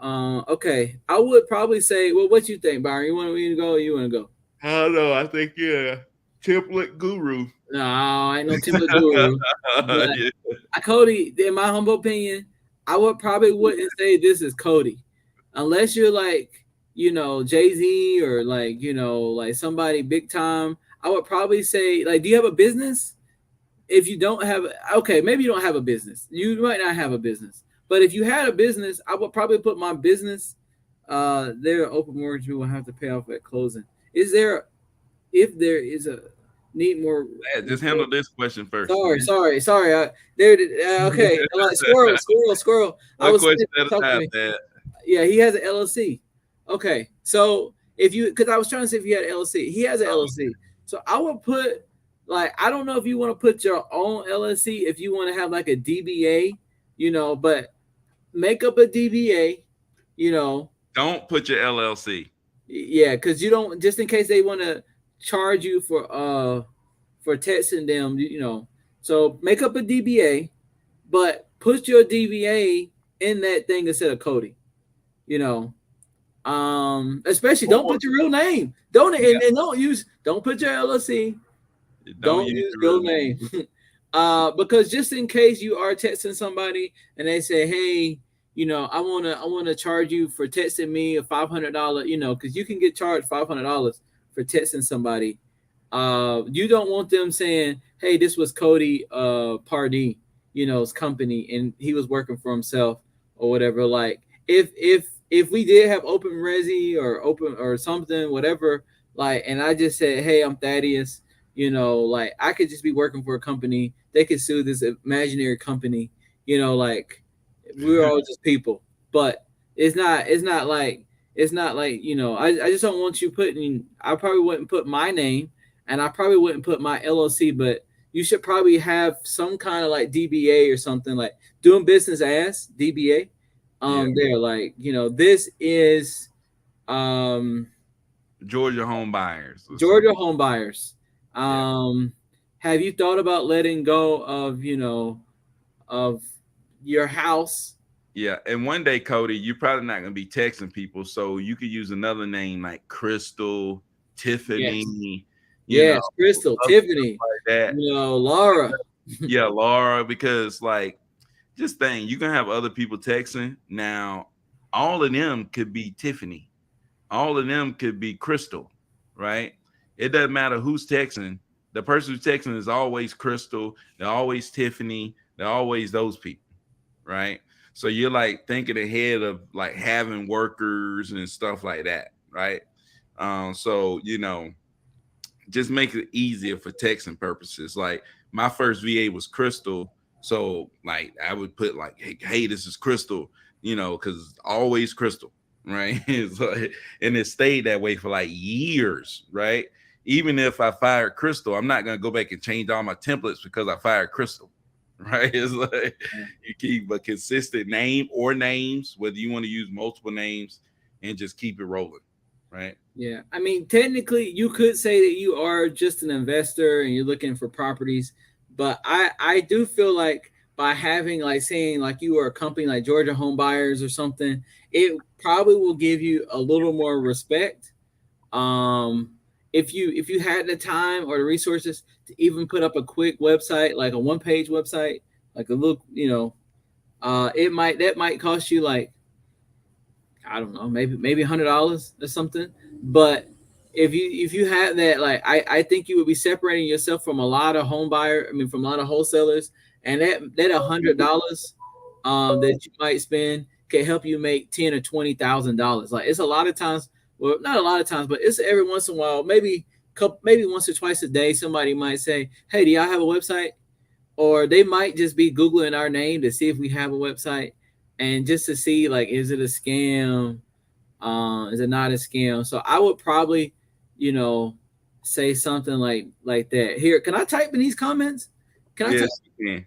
Okay, I would probably say, well, what you think, Byron? You want me to go? Or you want to go? I don't know. I think you're a template guru. No, I ain't no template guru, but Yeah. Cody, in my humble opinion, I would probably wouldn't say this is Cody, unless you're like Jay Z or like like somebody big time. I would probably say like, do you have a business? If you don't have, okay, maybe you don't have a business. You might not have a business, but if you had a business, I would probably put my business. There, open mortgage we will have to pay off at closing. Is there, if there is a need more? Yeah, just handle this question first. Sorry. There. Okay. Like squirrel. I One was question saying, at a talk to time, me. Dad. Yeah, he has an LLC. Okay, so if you, because I was trying to see if he had an LLC, he has an LLC. So I would put like, I don't know if you want to put your own LLC, if you want to have like a DBA, but make up a DBA, you know, Don't put your LLC. yeah, because you don't, just in case they want to charge you for texting them, So make up a DBA, but put your DBA in that thing instead of Cody. You know, Especially don't Or put your real name. Don't yeah, and don't put your LLC. don't Don't use use your real your name. name. Because just in case you are texting somebody and they say, hey, I wanna charge you for texting me a $500, because you can get charged $500 for texting somebody. You don't want them saying, hey, this was Cody Pardee, his company, and he was working for himself or whatever. Like if we did have open resi or open or something, whatever, like, and I just said, hey, I'm Thaddeus, like I could just be working for a company. They could sue this imaginary company, like we're all just people. But it's not like I just don't want you putting, I probably wouldn't put my name, and I probably wouldn't put my LLC, but you should probably have some kind of like DBA or something, like doing business as DBA. Yeah, There, like, this is um Georgia home buyers or Georgia something. home buyers. Yeah. Um, have you thought about letting go of of your house? Yeah, and one day, Cody, you're probably not gonna be texting people, so you could use another name like Crystal, Yes, Tiffany, yes, Crystal, other stuff Tiffany, like that. Laura. Yeah, Laura, because like just think you can have other people texting. Now, all of them could be Tiffany, all of them could be Crystal, right? It doesn't matter who's texting. The person who's texting is always Crystal, they're always Tiffany, they're always those people, right? So you're like thinking ahead of like having workers and stuff like that, right? So just make it easier for texting purposes. Like my first VA was Crystal, so like I would put like, hey, this is Crystal, because always Crystal, right? So, and it stayed that way for like years, right? Even if I fired Crystal, I'm not gonna go back and change all my templates because I fired Crystal, right? It's like you keep a consistent name or names, whether you want to use multiple names, and just keep it rolling, right? Yeah, I mean, technically, you could say that you are just an investor and you're looking for properties, but I do feel like by having, like, saying like you are a company like Georgia Home Buyers or something, it probably will give you a little more respect. Um, if you had the time or the resources to even put up a quick website, like a one page website, like a little, it might that might cost you like, I don't know, maybe $100 or something. But if you had that, like, I think you would be separating yourself from a lot of home buyer. I mean, from a lot of wholesalers, and that $100 that you might spend can help you make $10 or $20,000. Like, it's a lot of times, well, not a lot of times, but it's every once in a while, maybe once or twice a day, somebody might say, "Hey, do y'all have a website?" Or they might just be googling our name to see if we have a website, and just to see, like, is it a scam, is it not a scam. So I would probably, you know say something like that. Here, can I type in these comments? Can I type? Yes, you can.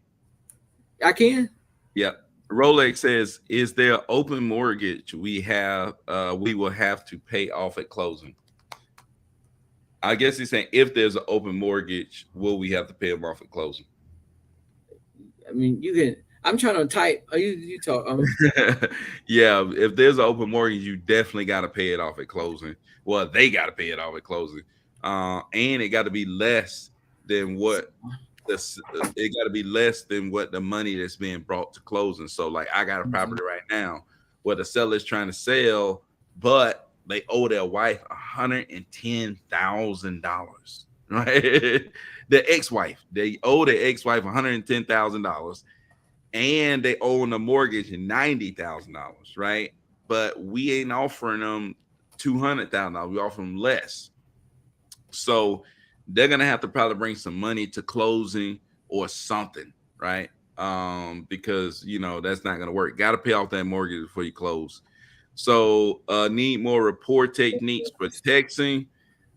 I can. Yep. Rolex says, "Is there open mortgage we will have to pay off at closing?" I guess he's saying if there's an open mortgage, will we have to pay them off at closing? I mean, you can. I'm trying to type. Oh, you talk. Yeah, if there's an open mortgage, you definitely got to pay it off at closing. Well, they got to pay it off at closing, and it got to be less than what it got to be less than what the money that's being brought to closing. So, like, I got a property right now where the seller's trying to sell, but they owe their wife $110,000. Right, the ex-wife, they owe the ex-wife $110,000, and they own a mortgage in $90,000, right? But we ain't offering them $200,000. We offer them less. So they're gonna have to probably bring some money to closing or something, right? Because that's not gonna work. Got to pay off that mortgage before you close. So need more report techniques for texting.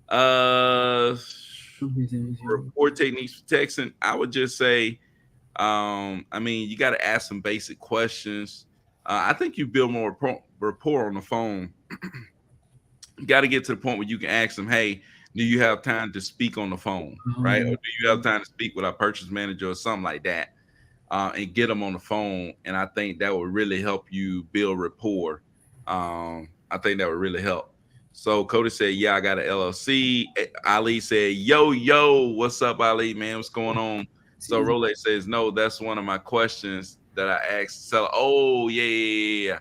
Uh, Report techniques for texting. I would just say, I mean, you got to ask some basic questions. I think you build more rapport on the phone. You got to get to the point where you can ask them, "Hey, do you have time to speak on the phone, right? Or do you have time to speak with our purchase manager or something like that?" And get them on the phone. And I think that would really help you build rapport. I think that would really help. So Cody said, "Yeah, I got an LLC." Ali said, "Yo, yo, what's up, Ali, man? What's going on?" So Rolex says, "No, that's one of my questions that I asked." So, oh, yeah, yeah,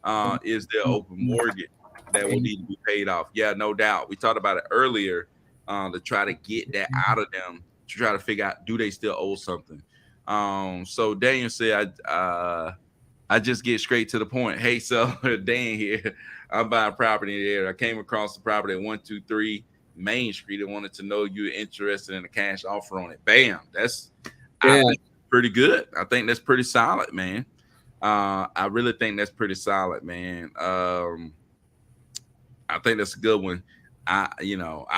yeah. Is there open mortgage that will need to be paid off? Yeah, no doubt. We talked about it earlier, to try to get that out of them, to try to figure out, do they still owe something? So Daniel said, I just get straight to the point. Hey, so Dan here, I'm buying property there. I came across the property at 123 Main Street and wanted to know you're interested in a cash offer on it. Bam. I Yeah. think pretty good. I think that's pretty solid, man. I really think that's pretty solid, man. I think that's a good one. I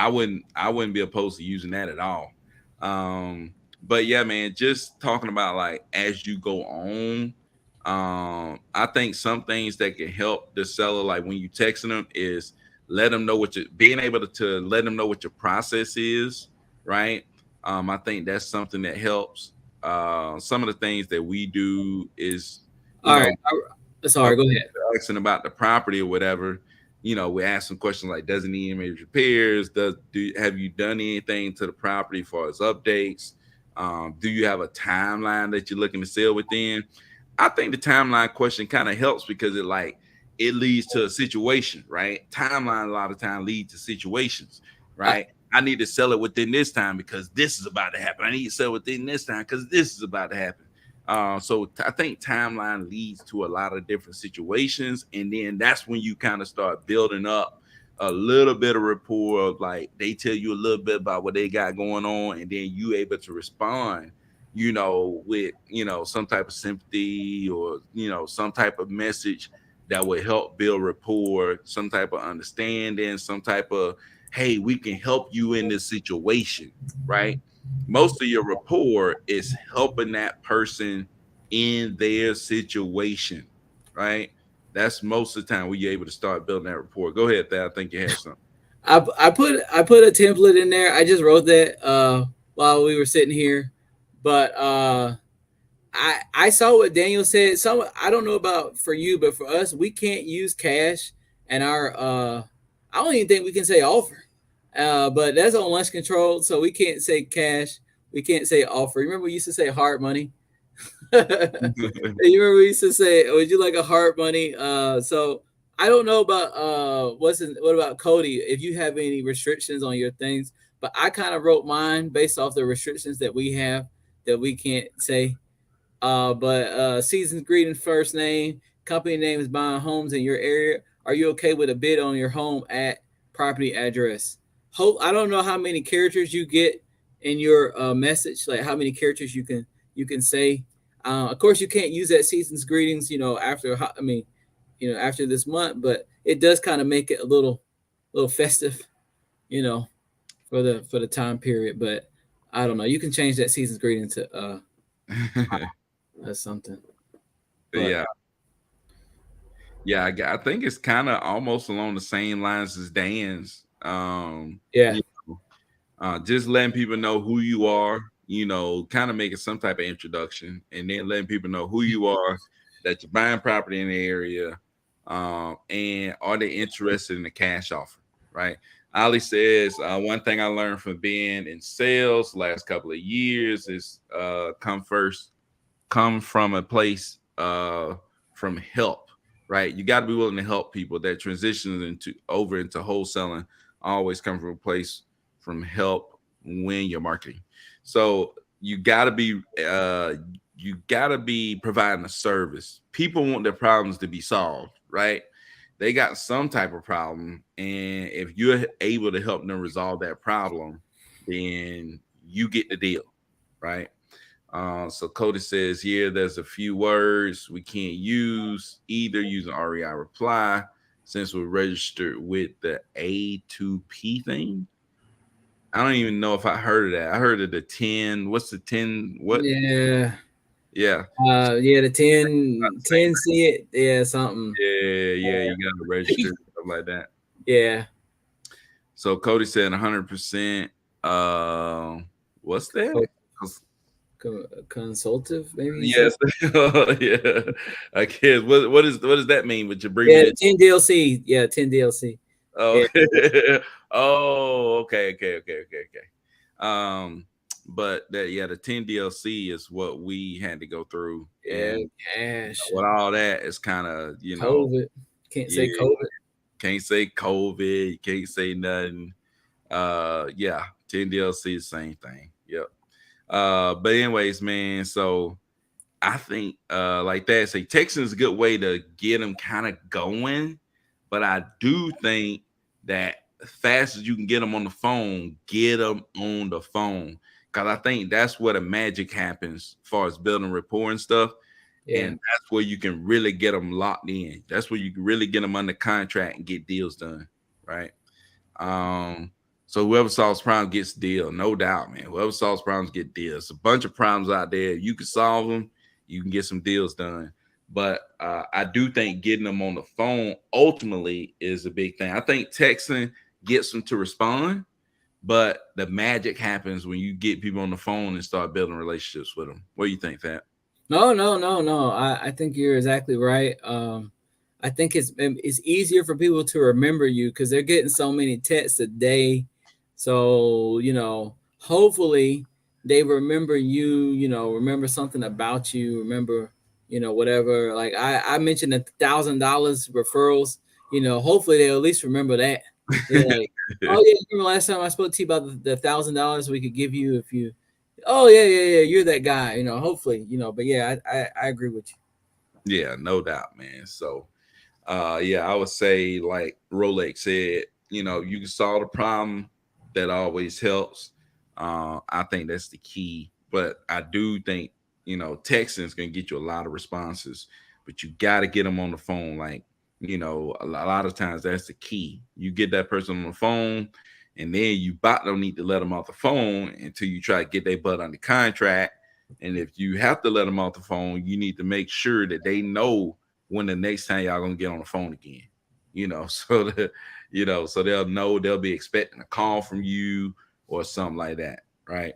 wouldn't be opposed to using that at all. Um, but yeah, man, just talking about, like, as you go on, I think some things that can help the seller, like when you texting them, is let them know what you being able to let them know what your process is, right? I think that's something that helps. Some of the things that we do is, you All know, right. Sorry. Go ahead. asking about the property or whatever, we ask some questions like, does it need any major repairs? Have you done anything to the property for its updates? Do you have a timeline that you're looking to sell within? I think the timeline question kind of helps because it leads to a situation, right? Timeline a lot of time leads to situations, I, right? I need to sell it within this time because this is about to happen. I need to sell within this time because this is about to happen. So I think timeline leads to a lot of different situations, and then that's when you kind of start building up a little bit of rapport of, like, they tell you a little bit about what they got going on, and then you able to respond, with some type of sympathy, or some type of message that would help build rapport, some type of understanding, some type of, hey, we can help you in this situation, right? Most of your rapport is helping that person in their situation, right? That's most of the time where you're able to start building that rapport. Go ahead, Thad. I think you had something. I put a template in there. I just wrote that while we were sitting here, but I saw what Daniel said. Some, I don't know about for you, but for us, we can't use cash and our I don't even think we can say offer. But that's on lunch control, so we can't say cash. We can't say offer. Remember, we used to say hard money. You remember we used to say, "Would you like a hard money?" So I don't know about what about Cody? If you have any restrictions on your things, but I kind of wrote mine based off the restrictions that we have that we can't say. But season's greeting, first name, company name is buying homes in your area. Are you okay with a bid on your home at property address? Hope I don't know how many characters you get in your message, like how many characters you can say. Of course, you can't use that season's greetings, after after this month, but it does kind of make it a little festive, you know, for the time period. But I don't know. You can change that season's greeting to something. But Yeah, yeah. I think it's kind of almost along the same lines as Dan's. yeah, You know, just letting people know who you are. Kind of making some type of introduction, and then letting people know who you are, that you're buying property in the area, and are they interested in the cash offer, right? Ali says one thing I learned from being in sales last couple of years is come from a place from help, right? You got to be willing to help people that transitions into wholesaling. Always come from a place from help when you're marketing. So you got to be providing a service. People want their problems to be solved, right? They got some type of problem, and if you're able to help them resolve that problem, then you get the deal, right? So Cody says, yeah, there's a few words we can't use either using REI reply since we're registered with the A2P thing. I don't even know if I heard of that. I heard of the 10. What's the 10? What? yeah, Yeah. yeah. The About 10, the same 10 see it, yeah, something. thing. Yeah, you got to register, stuff like that. Yeah, So Cody said 100%. Uh, what's that? Co- consultative, maybe he said. Yes. Yeah. I guess. What does that mean? With your Yeah, abbreviated. 10 DLC. Yeah, 10 DLC. Oh, Yeah, oh, okay. Um, but that yeah, the 10 DLC is what we had to go through, yeah, and cash. with all that, it's kind of COVID. Can't yeah, say COVID. can't say COVID, can't say nothing. Yeah, 10 DLC, is the same thing. Yep. But anyways, man, so I think like that, say texting is a good way to get them kind of going, but I do think that as fast as you can get them on the phone, get them on the phone, because I think that's where the magic happens as far as building rapport and stuff, Yeah. and that's where you can really get them locked in. That's where you can really get them under contract and get deals done, right? Um, so whoever solves problems gets deal, no doubt, man. Whoever solves problems get deals. A bunch of problems out there. You can solve them, you can get some deals done. But I do think getting them on the phone ultimately is a big thing. I think texting gets them to respond, but the magic happens when you get people on the phone and start building relationships with them. What do you think, that? No, no, no, no. I think you're exactly right. I think it's easier for people to remember you because they're getting so many texts a day. So hopefully they remember you. Remember something about you. Remember, whatever. Like I mentioned $1,000 referrals. Hopefully they'll at least remember that. They're like, oh yeah, remember last time I spoke to you about the $1,000 we could give you if you. Oh yeah, yeah, yeah. You're that guy. Hopefully. But yeah, I agree with you. Yeah, no doubt, man. So yeah, I would say like Rolex said, you can solve the problem. That always helps. I think that's the key. But I do think, texting is gonna get you a lot of responses, but you gotta get them on the phone. Like, a lot of times that's the key. You get that person on the phone, and then you about don't need to let them off the phone until you try to get their butt under contract. And if you have to let them off the phone, you need to make sure that they know when the next time y'all gonna get on the phone again. So that so they'll know, they'll be expecting a call from you or something like that, right?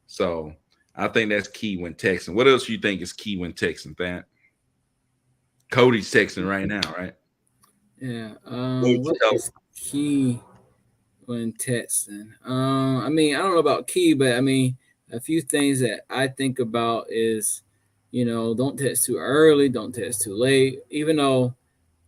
So I think that's key when texting. What else you think is key when texting, that? Cody's texting right now, right? Yeah. What would you What tell is key when texting. I mean, I don't know about key, but I mean, a few things that I think about is, don't text too early, don't text too late. Even though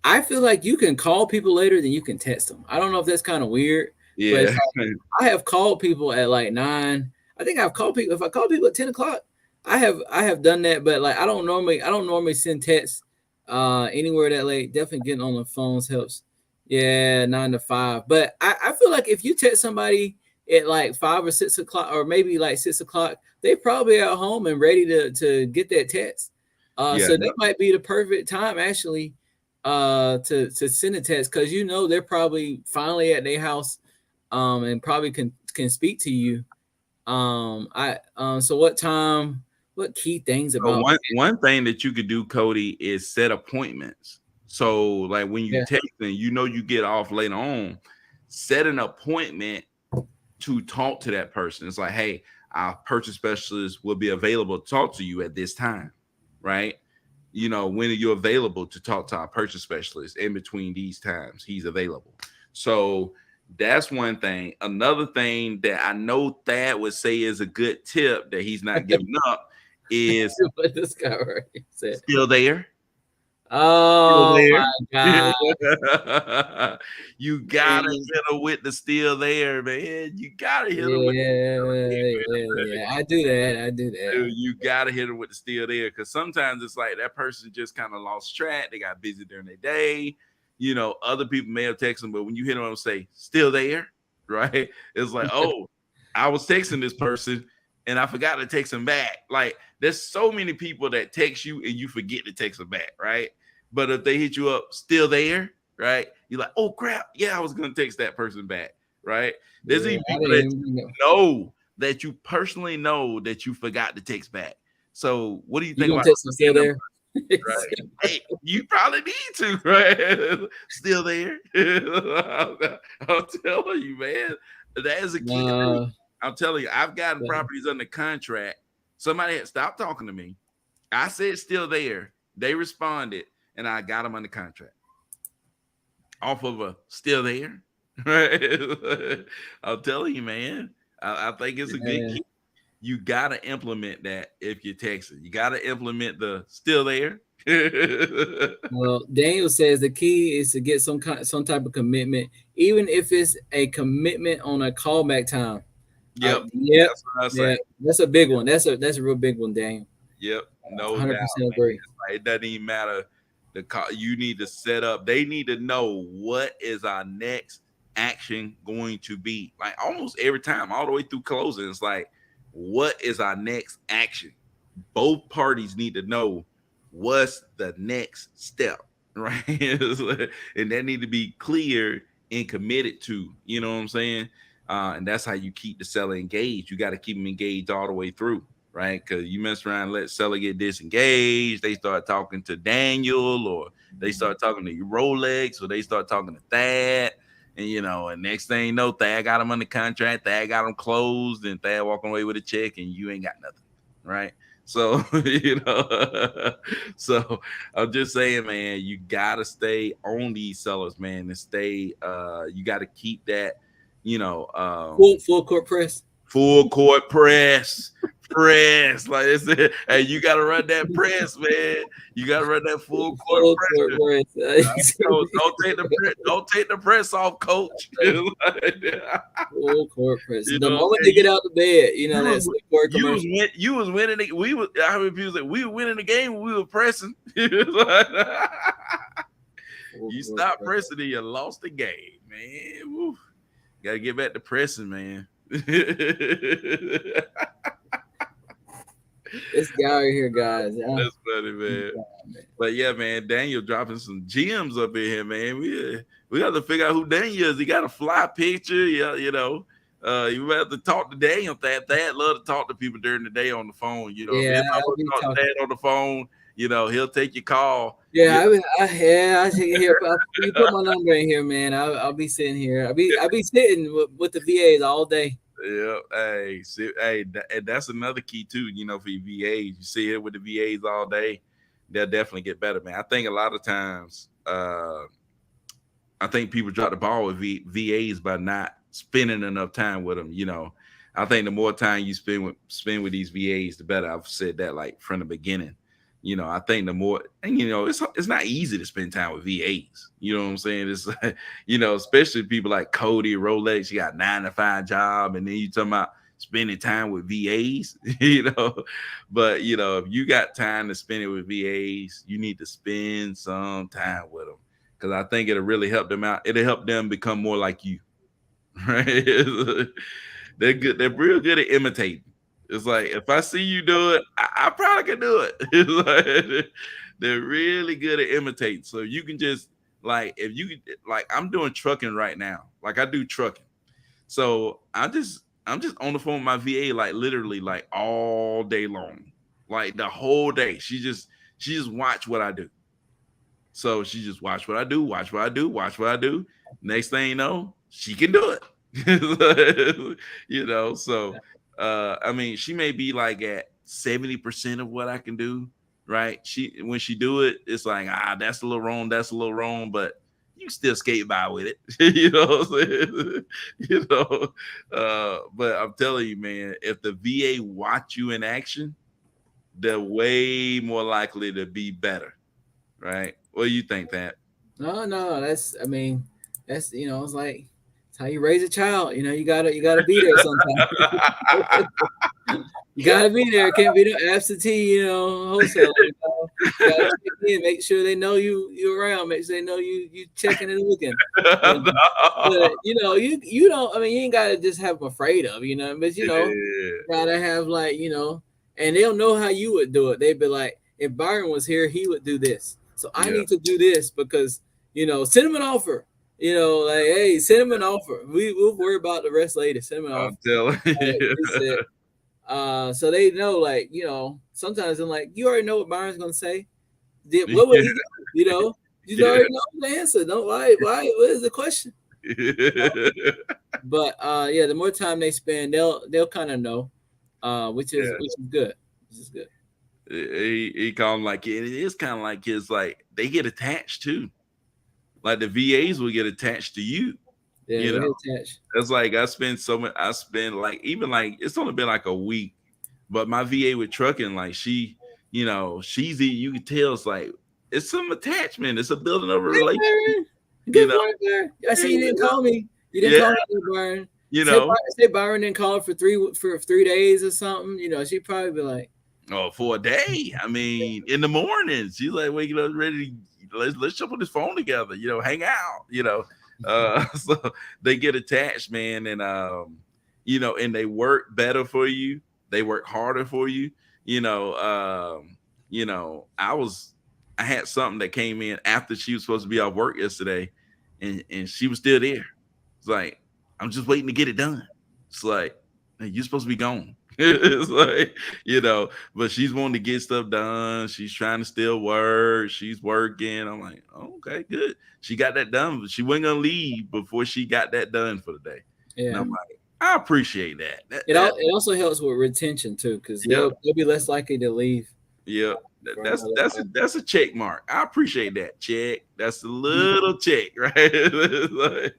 I feel like you can call people later than you can text them. I don't know if that's kind of weird, but it's Yeah. like I have called people at like 9. I think I've called people. If I call people at 10 o'clock, I have done that. But like I don't normally send texts anywhere that late. Definitely getting on the phones helps. Yeah, 9 to 5. But I feel like if you text somebody at like 5 or 6 o'clock, or maybe like 6 o'clock, they probably at home and ready to get that text. Yeah. So that might be the perfect time actually to send a text, because they're probably finally at their house and probably can speak to you. I So what key things So about one thing that you could do, Cody, is set appointments. So like when you yeah. text and you get off later on, set an appointment to talk to that person. It's like, hey, our purchase specialist will be available to talk to you at this time, right? When are you available to talk to our purchase specialist? In between these times, he's available. So that's one thing. Another thing that I know Thad would say is a good tip that he's not giving up is What this guy right here said. still there. Still Oh there. my god. You gotta hit her with the still there, man. You gotta hit her with Yeah. I do that. I do that. dude, you gotta hit her with the still there, because sometimes it's like that person just kind of lost track. They got busy during their day. Other people may have texted them, but when you hit them and say still there, right? It's like, oh, I was texting this person and I forgot to text them back. Like, there's so many people that text you and you forget to text them back, right? But if they hit you up, still there, right? You're like, oh crap, yeah, I was gonna text that person back, right? There's Yeah, even I people that didn't even know. know that you personally know that you forgot to text back. So what do you You think gonna about text them still seeing them? there? Right? Hey, you probably need to, right? Still there. I'm telling you, man. That is a key thing. uh, I'm telling you, I've gotten properties under contract. Somebody had stopped talking to me. I said still there. They responded, and I got them under contract off of a still there. Right? I'm telling you, man. I think it's a good yeah. key. You gotta implement that if you're texting. You gotta implement the still there. Well, Daniel says the key is to get some type of commitment, even if it's a commitment on a callback time. Yep, Yep, that's what I yeah, say. that's a big one. That's a real big one, Daniel. Yep, no doubt, 100% man. agree. It's like, it doesn't even matter the call. You need to set up. They need to know what is our next action going to be. Like almost every time, all the way through closing, it's like, what is our next action? Both parties need to know what's the next step, right? And that need to be clear and committed to. You know what I'm saying? And that's how you keep the seller engaged. You got to keep them engaged all the way through, right? Because you mess around and let seller get disengaged, they start talking to Daniel, or they start talking to Rolex, or they start talking to Thad. And next thing you know, Thad got him under contract, Thad got him closed, and Thad walking away with a check, and you ain't got nothing, right? So, so I'm just saying, man, you gotta stay on these sellers, man, and stay. You got to keep that, you know, um, Full court press. full court press. Like I said, hey, you got to run that press, man. You got to run that full court Full court pressure. press. Don't take the press off, coach. Full court press. You The know what I'm moment saying? they get out of bed, You was that's the court you was commercial. win, you was winning it. I mean, people say we were winning the game when we were pressing. You Full court stopped press. pressing and you lost the game, man. Woo. Gotta get back to pressing, man. This guy right here, guys. That's funny, man. But yeah, man, Daniel dropping some gems up in here, man. We have to figure out who Daniel is. He got a fly picture, yeah, you have to talk to Daniel. Thad love to talk to people during the day on the phone. If Yeah, anybody I'll want be to talk to talking. Dad on the phone, he'll take your call. Yeah, I take it here. You put my number in here, man. I'll be sitting here. I'll be sitting with the VAs all day. Yeah, hey, see, hey, and that's another key too. For your VAs, you see it with the VAs all day, they'll definitely get better, man. I think a lot of times, I think people drop the ball with VAs by not spending enough time with them. I think the more time you spend with these VAs, the better. I've said that like from the beginning. I think the more, and it's not easy to spend time with VAs. You know what I'm saying? It's especially people like Cody, Rolex. You got 9 to 5 job, and then you talking about spending time with VAs. But if you got time to spend it with VAs, you need to spend some time with them because I think it'll really help them out. It'll help them become more like you, right? They're good. They're real good at imitating. It's like if I see you do it, I probably can do it. It's like, they're really good at imitating. So you can just like if you like I'm doing trucking right now. Like I do trucking. So I'm just on the phone with my VA like literally like all day long. Like the whole day. She just watch what I do. So she just watch what I do, watch what I do, watch what I do. Next thing you know, she can do it. So I mean, she may be like at 70% of what I can do, right? She when she do it, it's like, that's a little wrong, that's a little wrong, but you still skate by with it. you know what I'm saying? you know. But I'm telling you, man, if the VA watch you in action, they're way more likely to be better, right? What do you think, that? No, that's I mean, that's it's like it's how you raise a child. You gotta be there sometimes. You gotta be there. Can't be no absentee, wholesaler. You gotta check in, make sure they know you around, make sure they know you checking and looking. You know. But No. you don't. I mean, you ain't gotta just have them afraid of, but Yeah, gotta have like and they'll know how you would do it. They'd be like, if Byron was here, he would do this. So I yeah, need to do this because send him an offer. Like hey, send him an offer. We'll worry about the rest later. Send him an offer. I'm telling Like you. they said. So they know, like, sometimes I'm like, you already know what Byron's gonna say. What would he do? You Yeah, already know the answer. Don't why what is the question? yeah. But yeah, the more time they spend, they'll kind of know, which is good. Which is good. He called him like it is kind of like his like they get attached too. Like the VAs will get attached to you. Yeah, You they know, get attached. it's like I spend so much. I spend like even like it's only been like a week, but my VA with trucking, like she's you can tell it's like it's some attachment. It's a building of a Hey, relationship. Byron. You Good know, morning, Byron. I yeah, see you didn't call me. You didn't yeah, call me, Byron. you Say, know. Byron didn't call for 3 days or something. She'd probably be like, Oh, for a day. I mean, in the mornings, she's like waking up ready. Let's jump on this phone together. Hang out. So they get attached, man, and and they work better for you. They work harder for you. You know, I had something that came in after she was supposed to be off work yesterday, and she was still there. It's like I'm just waiting to get it done. It's like hey, you're supposed to be gone. It's like but she's wanting to get stuff done. She's trying to still work. She's working. I'm like, oh, okay, good. She got that done, but she wasn't gonna leave before she got that done for the day. And yeah. I'm like, I appreciate that. That, It that all it also helps with retention too, because yep, they'll be less likely to leave yep. for That's another. that's a check mark. I appreciate that check. That's a little check, right? It's like-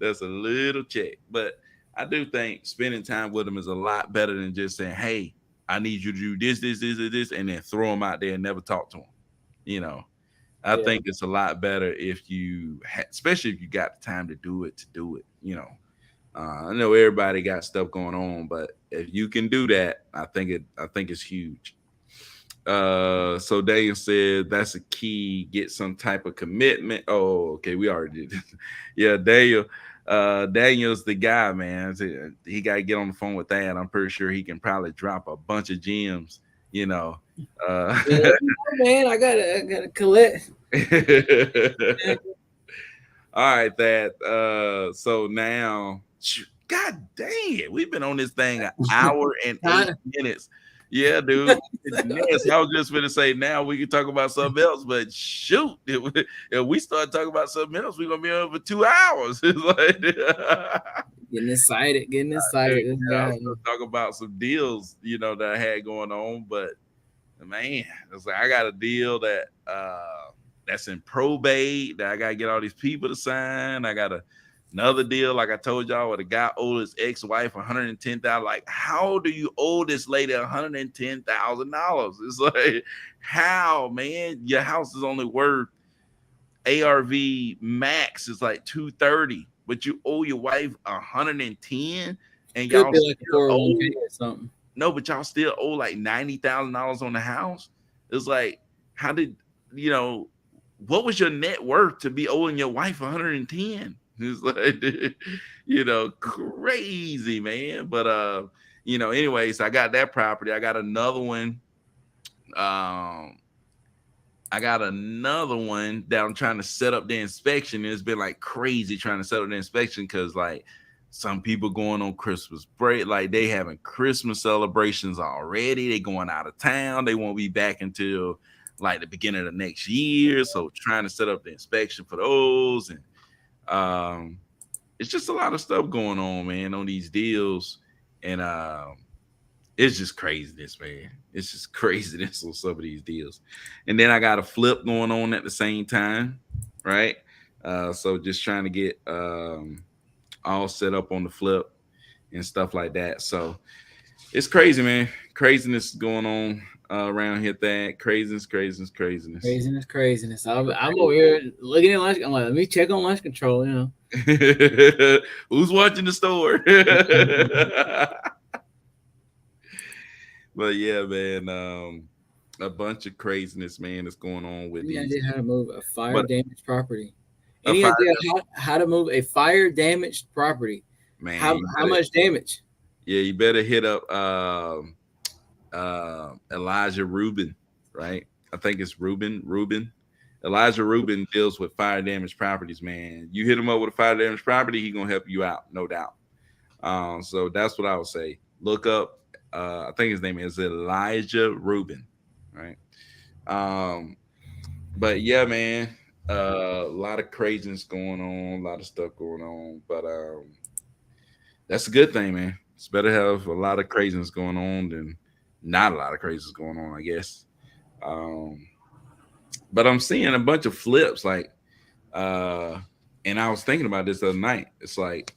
that's a little check. But I do think spending time with them is a lot better than just saying, "Hey, I need you to do this, and then throw them out there and never talk to them." You know, I Yeah, think it's a lot better if especially if you got the time to do it. I know everybody got stuff going on, but if you can do that, I think it's huge. So Daniel said that's a key. Get some type of commitment. Oh, okay, we already did. Yeah, Daniel. Daniel's the guy, man. He got to get on the phone with that. I'm pretty sure he can probably drop a bunch of gems. You know. Uh, yeah. Let me know, man. I gotta collect. all right, that. So now, God dang it, we've been on this thing an hour and eight Kinda. minutes. Yeah, dude. Yes, I was just gonna say now we can talk about something else, but shoot, if we start talking about something else, we're gonna be on for 2 hours. It's like Getting excited. Getting yeah, excited. This I was guy. gonna talk about some deals, that I had going on, but man, it's like I got a deal that's in probate that I gotta get all these people to sign. I gotta Another deal, like I told y'all, where the guy owed his ex-wife 110,000. Like, how do you owe this lady $110,000? It's like, how, man? Your house is only worth ARV max is like 230, but you owe your wife 110, and Could y'all be like a still 401k owe or something. no, but y'all still owe like $90,000 on the house. It's like, how did you know what was your net worth to be owing your wife 110? It's like crazy, man. But anyways, I got that property. I got another one. Um, I got another one that I'm trying to set up the inspection. It's been like crazy trying to set up the inspection because like some people going on Christmas break, like they having Christmas celebrations already. They going out of town. They won't be back until like the beginning of the next year. So trying to set up the inspection for those, and it's just a lot of stuff going on, man, on these deals, and it's just craziness, man. It's just craziness on some of these deals. And then I got a flip going on at the same time, right? So just trying to get all set up on the flip and stuff like that. So it's crazy, man. Craziness is going on around here. That craziness, craziness, craziness. Craziness, craziness. I'm over here looking at lunch. I'm like, let me check on lunch control. Who's watching the store? But yeah, man, a bunch of craziness, man, that's going on with Any these. idea how to move a fire But damaged property? a Any fire, idea how to move a fire damaged property? man, How much damage? you better hit up Elijah Rubin, right? I think it's Rubin. Elijah Rubin deals with fire damage properties, man. You hit him up with a fire damage property, he gonna help you out, no doubt. So that's what I would say. Look up. I think his name is Elijah Rubin, right? Um, but yeah, man, a lot of craziness going on, a lot of stuff going on. But that's a good thing, man. It's better to have a lot of craziness going on than not a lot of craziness going on, I guess. Um, but I'm seeing a bunch of flips, like, uh, and I was thinking about this the other night. It's like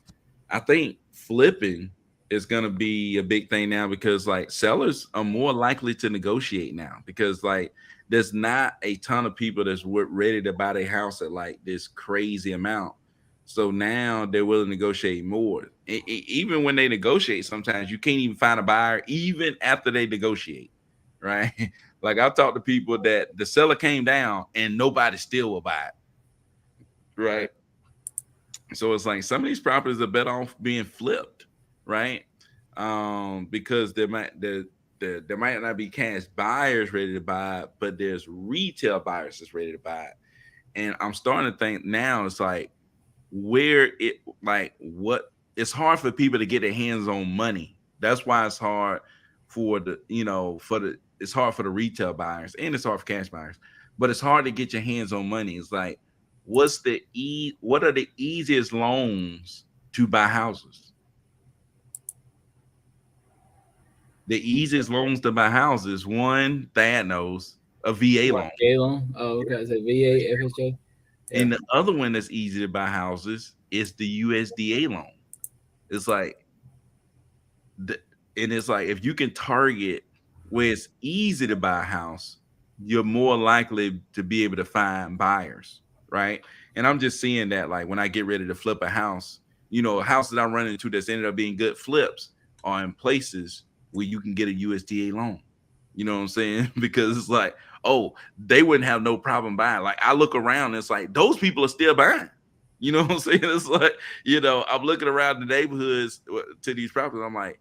I think flipping is gonna be a big thing now because like sellers are more likely to negotiate now because like there's not a ton of people that's ready to buy their house at like this crazy amount. So now they're willing to negotiate more. Even when they negotiate, sometimes you can't even find a buyer even after they negotiate, right? Like I've talked to people that the seller came down and nobody still will buy it, right? So it's like some of these properties are better off being flipped, right? Because there might not be cash buyers ready to buy it, but there's retail buyers that's ready to buy it. And I'm starting to think now it's like where it like what it's hard for people to get their hands on money. That's why it's hard for the for the it's hard for the retail buyers and it's hard for cash buyers, but it's hard to get your hands on money. It's like what are the easiest loans to buy houses? The easiest loans to buy houses, one, Thad knows, a VA What, loan. VA loan? Oh, okay. Is it VA, FHA? Yeah. And the other one that's easy to buy houses is the USDA loan. It's like the, and it's like if you can target where it's easy to buy a house, you're more likely to be able to find buyers, right? And I'm just seeing that like when I get ready to flip a house, a house that I run into that's ended up being good flips are in places where you can get a USDA loan. You know what I'm saying? Because it's like, oh, they wouldn't have no problem buying. Like I look around, and it's like those people are still buying. You know what I'm saying? It's like, I'm looking around the neighborhoods to these properties. I'm like,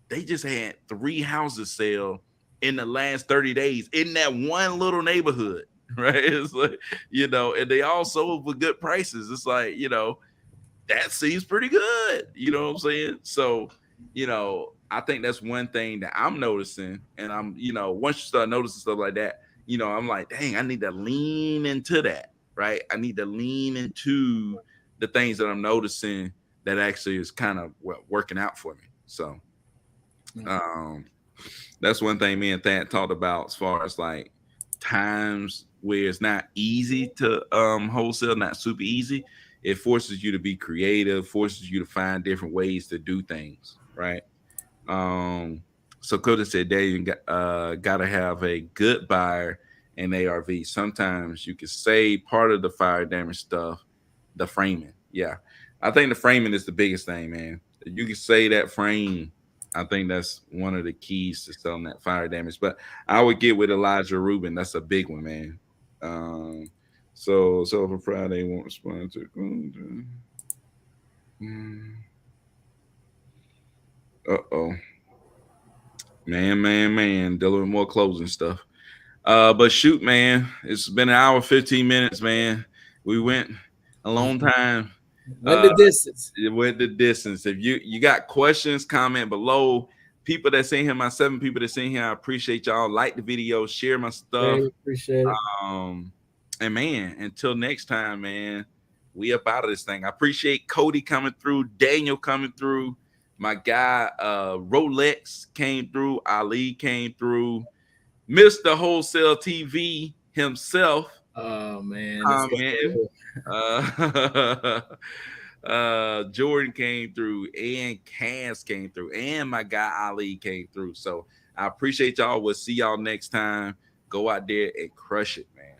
they just had 3 houses sell in the last 30 days in that one little neighborhood, right? It's like, and they all sold for good prices. It's like, that seems pretty good. You know what I'm saying? So, I think that's one thing that I'm noticing. And once you start noticing stuff like that, I'm like, dang, I need to lean into that, right? I need to lean into the things that I'm noticing that actually is kind of working out for me. So, um, that's one thing me and Thad talked about as far as like times where it's not easy to wholesale, not super easy. it forces you to be creative, forces you to find different ways to do things, right? Um, so Coda said, "Dave, you gotta have a good buyer in ARV. Sometimes you can say part of the fire damage stuff, the framing. Yeah, I think the framing is the biggest thing, man. You can say that frame. I think that's one of the keys to selling that fire damage. But I would get with Elijah Rubin. That's a big one, man. Um, so for Friday, won't respond to. Uh-oh. Man, dealing with more closing stuff. But shoot, man, it's been an hour, 15 minutes, man. We went a long time. Went Uh, the distance. it went the distance. If you got questions, comment below. People that seen here, my 7 people that seen here, I appreciate y'all. Like the video, share my stuff. Great, appreciate it. Um, and man, until next time, man, we up out of this thing. I appreciate Cody coming through, Daniel coming through, my guy Rolex came through, Ali came through, Mr. Wholesale TV himself Oh man, this guy. commenting. Jordan came through, and Cass came through, and my guy Ali came through. So I appreciate y'all. We'll see y'all next time. Go out there and crush it, man.